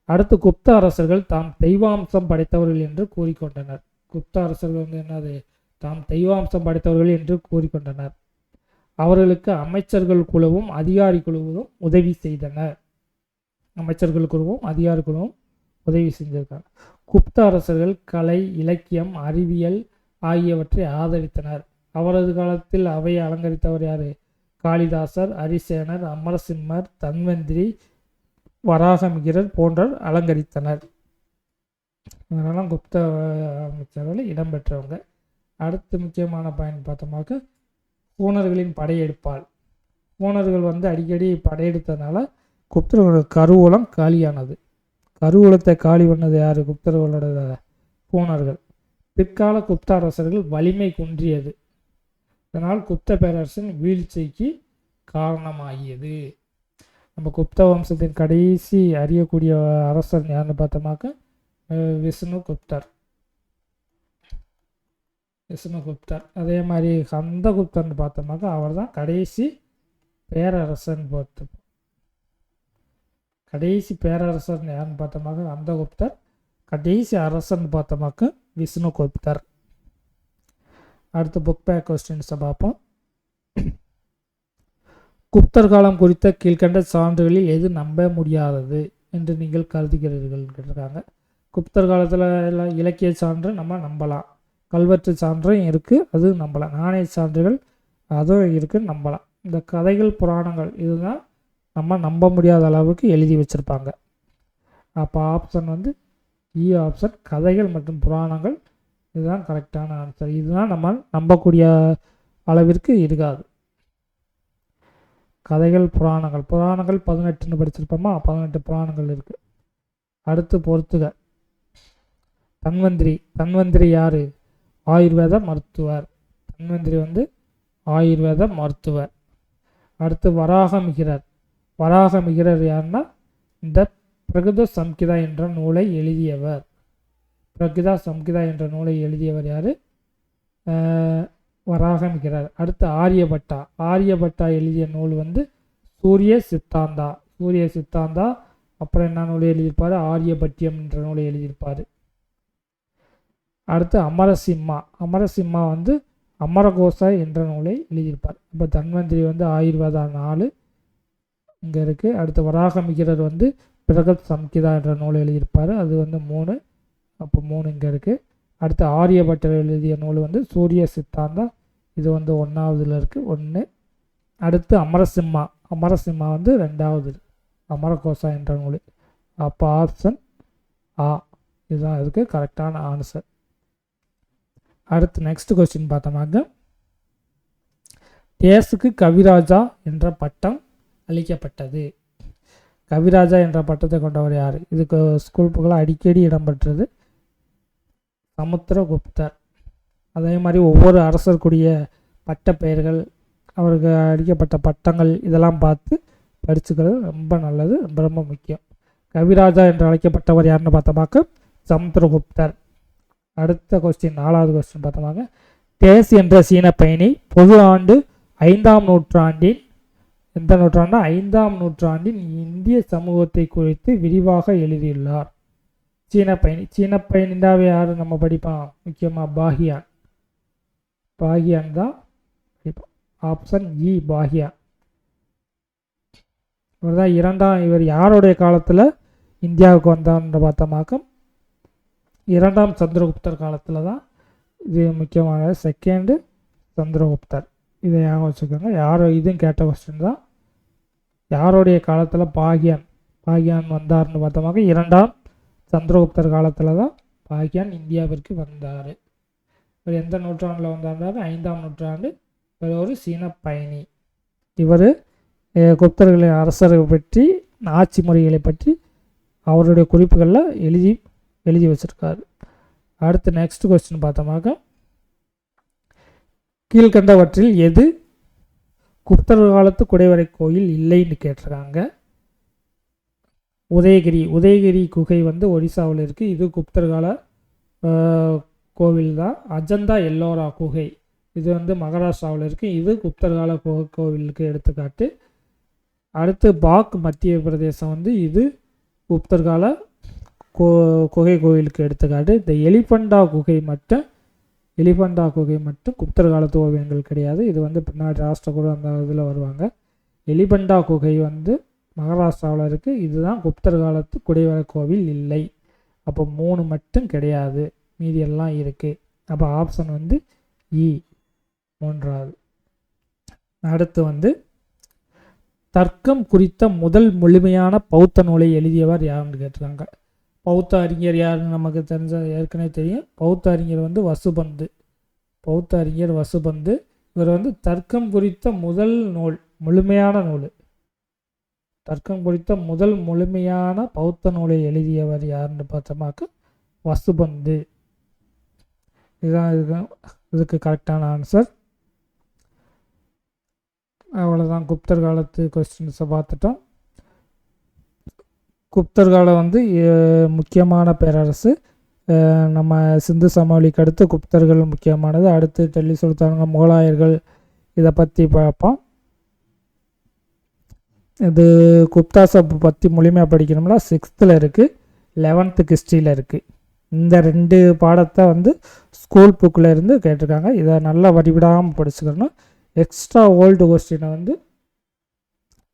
Speaker 1: அடுத்து குப்த அரசர்கள் தாம் தெய்வாம்சம் படைத்தவர்கள் என்று கூறிக்கொண்டனர். குப்த அரசர்கள் என்னது? தாம் தெய்வாம்சம் படைத்தவர்கள் என்று கூறிக்கொண்டனர். அவர்களுக்கு அமைச்சர்கள் குழுவும் அதிகாரி குழுவும் உதவி செய்தனர். செஞ்சிருக்காங்க. குப்த அரசர்கள் கலை, இலக்கியம், அறிவியல் ஆகியவற்றை ஆதரித்தனர். அவரது காலத்தில் அவையை அலங்கரித்தவர் யாரு? காளிதாசர், அரிசேனர், அமரசிம்மர், தன்வந்திரி, வராகமிகிரர் போன்றோர் அலங்கரித்தனர். இதெல்லாம் குப்த அமைச்சர்கள் இடம்பெற்றவங்க. அடுத்து முக்கியமான பாயிண்ட் பார்த்தோம்னாக்க கோணர்களின் படையெடுப்பால். கோணர்கள் அடிக்கடி படையெடுத்ததுனால குப்தர்களோட கருவூலம் காலியானது. கருவூலத்தை காலி பண்ணது யார்? குப்தர்களோட கோணர்கள். பிற்கால குப்த அரசர்கள் வலிமை குன்றியது. இதனால் குப்த பேரரசின் வீழ்ச்சிக்கு காரணமாகியது. நம்ம குப்த வம்சத்தின் கடைசி அறியக்கூடிய அரசர் யாருன்னு பார்த்தோமாக்க விஷ்ணுகுப்தர். அதே மாதிரி ஸ்கந்தகுப்தர்னு பார்த்தோமாக்க அவர் தான் கடைசி பேரரசன். கடைசி பேரரசர் யாருன்னு பார்த்தோமாக்க ஸ்கந்தகுப்தர். கடைசி அரசன் பார்த்தோமாக்க விஷ்ணுகுப்தர். அடுத்து புக் பேக் கொஸ்டின்ஸை பார்ப்போம். குப்தர் காலம் குறித்த கீழ்கண்ட சான்றுகளில் எது நம்ப முடியாதது என்று நீங்கள் கருதுகிறீர்கள் கேட்டிருக்காங்க. குப்தர் காலத்தில் எல்லாம் இலக்கிய சான்று நம்ம நம்பலாம், கல்வெட்டு சான்றும் இருக்குது, அது நம்பலாம், நாணய சான்றுகள் அதுவும் இருக்குது, நம்பலாம். இந்த கதைகள் புராணங்கள் இதுதான் நம்ம நம்ப முடியாத அளவுக்கு எழுதி வச்சுருப்பாங்க. அப்போ ஆப்ஷன் ஆப்ஷன் கதைகள் மற்றும் புராணங்கள் இதுதான் கரெக்டான ஆன்சர். இதுதான் நம்ம நம்பக்கூடிய அளவிற்கு இருக்காது. கதைகள் புராணங்கள் 18ன்னு படிச்சிருப்போமா, 18 புராணங்கள் இருக்குது. அடுத்து பொறுத்துக. தன்வந்திரி யார்? ஆயுர்வேத மருத்துவர். தன்வந்திரி ஆயுர்வேத மருத்துவர். அடுத்து வராகமிகிரர் யாருன்னா இந்த பிரகிருத சம்கிதா என்ற நூலை எழுதியவர். யார்? வராகமிகிரர். அடுத்து ஆரியபட்டா எழுதிய நூல் சூரிய சித்தாந்தா. அப்புறம் என்ன நூலை எழுதியிருப்பார்? ஆரியபட்டியம் என்ற நூலை எழுதியிருப்பார். அடுத்து அமரசிம்மா அமரகோசா என்ற நூலை எழுதியிருப்பார். இப்போ தன்வந்திரி ஆயுர்வேதா 4 இங்கே இருக்குது. அடுத்து வராகமிகிரர் பிரகத் சம்கிதா என்ற நூல் எழுதியிருப்பார், அது வந்து 3. அப்போ 3 இங்கே இருக்குது. அடுத்து ஆரியபட்டர் எழுதிய நூல் வந்து சூரிய சித்தாந்தா, இது வந்து 1ஆவதுல இருக்குது, 1. அடுத்து அமரசிம்மா வந்து 2ஆவது, அமரகோசா என்ற நூல். அப்போ ஆப்ஷன் ஆ இதுதான் இதுக்கு கரெக்டான ஆன்சர். அடுத்து நெக்ஸ்ட் கொஸ்டின் பார்த்தோம்னாக்க, தேசுக்கு கவிராஜா என்ற பட்டம் அளிக்கப்பட்டது. கவிராஜா என்ற பட்டத்தை கொண்டவர் யார்? இதுக்கு ஸ்கூல் புக்கில் அடிக்கடி இடம்பெற்றது சமுத்திரகுப்தர். அதே மாதிரி ஒவ்வொரு அரசருக்குரிய பட்ட பெயர்கள், அவருக்கு அளிக்கப்பட்ட பட்டங்கள் இதெல்லாம் பார்த்து படிச்சுக்கிறது ரொம்ப நல்லது, ரொம்ப ரொம்ப முக்கியம். கவிராஜா என்று அழைக்கப்பட்டவர் யாருன்னு பார்த்தோமாக்க சமுத்திரகுப்தர். அடுத்த கொஸ்டின் 4வது கொஸ்டின் பார்த்தோமாக்க, தேஸ் என்ற சீன பயணி பொது ஆண்டு 5ஆம் நூற்றாண்டின், எந்த நூற்றாண்டுனா 5ஆம் நூற்றாண்டின் இந்திய சமூகத்தை குறித்து விரிவாக எழுதியுள்ளார். சீன பயணிண்டாவே யார் நம்ம படிப்போம் முக்கியமாக? பாகியான் தான் படிப்போம். ஆப்ஷன் இ பாகியான். இவர் தான் இவர் யாருடைய காலத்தில் இந்தியாவுக்கு வந்தார்ன்ற பார்த்தோமாக்க 2ஆம் சந்திரகுப்தர் காலத்தில் தான். இது முக்கியமான செகண்டு சந்திரகுப்தர், இதை ஞாபகம் வச்சுக்கோங்க. இதுவும் கேட்ட கொஸ்டின் தான். யாருடைய காலத்தில் பாகியான் வந்தார்னு பார்த்தோமாக்க 2ஆம் சந்திரகுப்தர் காலத்தில் தான் பாகியான் இந்தியாவிற்கு வந்தார். இவர் எந்த நூற்றாண்டில் வந்தார்? 5ஆம் நூற்றாண்டு. இவர் ஒரு சீன பயணி. இவர் குப்தர்களின் அரசரை பற்றி, ஆட்சி முறைகளை பற்றி அவருடைய குறிப்புகளில் எழுதி வச்சிருக்காரு. அடுத்து நெக்ஸ்ட் கொஸ்டின் பார்த்தோமாக்க, கீழ்கண்டவற்றில் எது குப்தர் காலத்து குடைவரை கோயில் இல்லைன்னு கேட்டிருக்காங்க. உதயகிரி குகை வந்து ஒடிசாவில் இருக்குது, இது குப்தர் கால கோவில் தான். அஜந்தா எல்லோரா குகை, இது வந்து மகாராஷ்டிராவில் இருக்குது, இது குப்தர் கால கோவிலுக்கு எடுத்துக்காட்டு. அடுத்து பாக் மத்திய பிரதேசம் வந்து இது குப்தர் கால குகை கோவிலுக்கு எடுத்துக்காட்டு. இந்த எலிஃபண்டா குகை மட்டும் குப்தர் காலத்து ஓவியங்கள் கிடையாது. இது வந்து பின்னாடி ராஷ்டிரகூட அந்த இதில் வருவாங்க. எலிஃபண்டா குகை வந்து மகாராஷ்டிராவில் இருக்குது, இதுதான் குப்தர் காலத்து குடைவரை கோவில் இல்லை. அப்போ 3 மட்டும் கிடையாது, மீதி எல்லாம் இருக்குது. அப்போ ஆப்ஷன் வந்து இ 3ஆவது. அடுத்து வந்து தர்க்கம் குறித்த முதல் முழுமையான பௌத்த நூலை எழுதியவர் யாருன்னு கேட்டிருக்காங்க. பௌத்த அறிஞர் யாருன்னு நமக்கு ஏற்கனவே தெரியும். பௌத்த அறிஞர் வந்து வசுபந்து. இவர் வந்து தர்க்கம் குறித்த முதல் நூல், முழுமையான நூல், தர்க்கம் குறித்த முதல் முழுமையான பௌத்த நூலை எழுதியவர் யாருன்னு பார்த்தோமாக்க வசுபந்து. இதுதான் இதுக்கு கரெக்டான ஆன்சர். அவ்வளோதான், குப்தர் காலத்து கொஸ்டின்ஸை பார்த்துட்டோம். குப்தர் காலம் வந்து முக்கியமான பேரரசு. நம்ம சிந்து சமவெளிக்கு அடுத்து குப்தர்கள் முக்கியமானது. அடுத்து டெல்லி சுல்தான்கள், முகலாயர்கள், இதை பற்றி பார்ப்போம். இது குப்தாஸை பற்றி முழுமையாக படிக்கணும்னா 6th இருக்குது, 11th ஹிஸ்ட்ரியில் இருக்குது. இந்த 2 பாடத்தை வந்து ஸ்கூல் புக்கில் இருந்து கேட்டிருக்காங்க. இதை நல்லா வடிவிடாமல் படிச்சுக்கணும். எக்ஸ்ட்ரா ஓல்டு கொஸ்டினை வந்து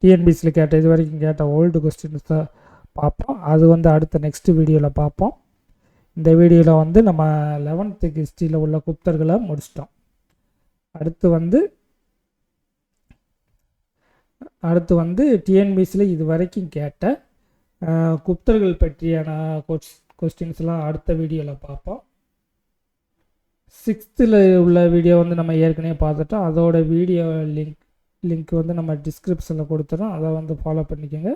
Speaker 1: டிஎன்பிசியில் இது வரைக்கும் கேட்ட ஓல்டு கொஸ்டின்ஸை பார்ப்போம். அது வந்து அடுத்த நெக்ஸ்ட் வீடியோவில் பார்ப்போம். இந்த வீடியோவில் வந்து நம்ம 11th ஹிஸ்ட்ரியில் உள்ள குப்தர்களை முடிச்சிட்டோம். அடுத்து வந்து டிஎன்பிசியில் இது வரைக்கும் கேட்ட குப்தர்கள் பற்றியான கொஸ்டின்ஸ்லாம் அடுத்த வீடியோவில் பார்ப்போம். 6th உள்ள வீடியோ வந்து நம்ம ஏற்கனவே பார்த்துட்டோம். அதோட வீடியோ லிங்க் வந்து நம்ம டிஸ்கிரிப்ஷனில் கொடுத்துறோம், அதை வந்து ஃபாலோ பண்ணிக்கோங்க.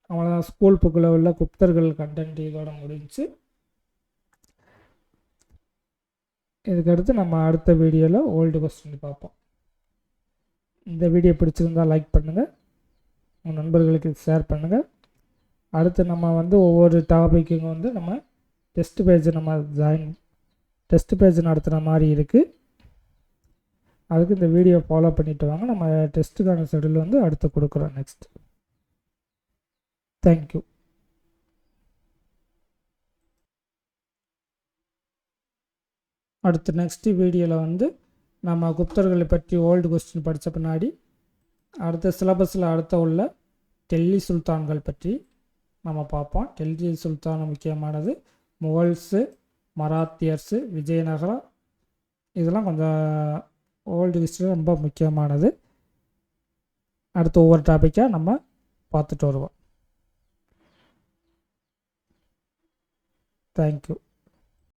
Speaker 1: அவ்வளோதான், ஸ்கூல் புக்கில் உள்ள குப்தர்கள் கண்டென்ட் இதோட முடிஞ்சு. இதுக்கடுத்து நம்ம அடுத்த வீடியோவில் ஓல்டு கொஸ்டின் பார்ப்போம். இந்த வீடியோ பிடிச்சிருந்தால் லைக் பண்ணுங்கள், உங்கள் நண்பர்களுக்கு ஷேர் பண்ணுங்கள். அடுத்து நம்ம வந்து ஒவ்வொரு டாப்பிக்கும் வந்து நம்ம டெஸ்ட் பேஜ் நடத்துகிற மாதிரி இருக்குது. அதுக்கு இந்த வீடியோ ஃபாலோ பண்ணிட்டு வாங்க. நம்ம டெஸ்ட்டுக்கான ஷெடியூல் வந்து அடுத்து கொடுக்குறோம் நெக்ஸ்ட். தேங்க்யூ. அடுத்து நெக்ஸ்ட் வீடியோவில் வந்து நம்ம குப்தர்களை பற்றி ஓல்டு கொஸ்டின் படித்த பின்னாடி அடுத்த சிலபஸில் உள்ள டெல்லி சுல்தான்கள் பற்றி நம்ம பார்ப்போம். டெல்லி சுல்தான் முக்கியமானது. முகல்ஸு, மராத்தியர்ஸு, விஜயநகரா, இதெல்லாம் கொஞ்சம் ஓல்டு ஹிஸ்ட்ரி, ரொம்ப முக்கியமானது. அடுத்து ஒவ்வொரு டாப்பிக்காக நம்ம பார்த்துட்டு வருவோம். தேங்க்யூ.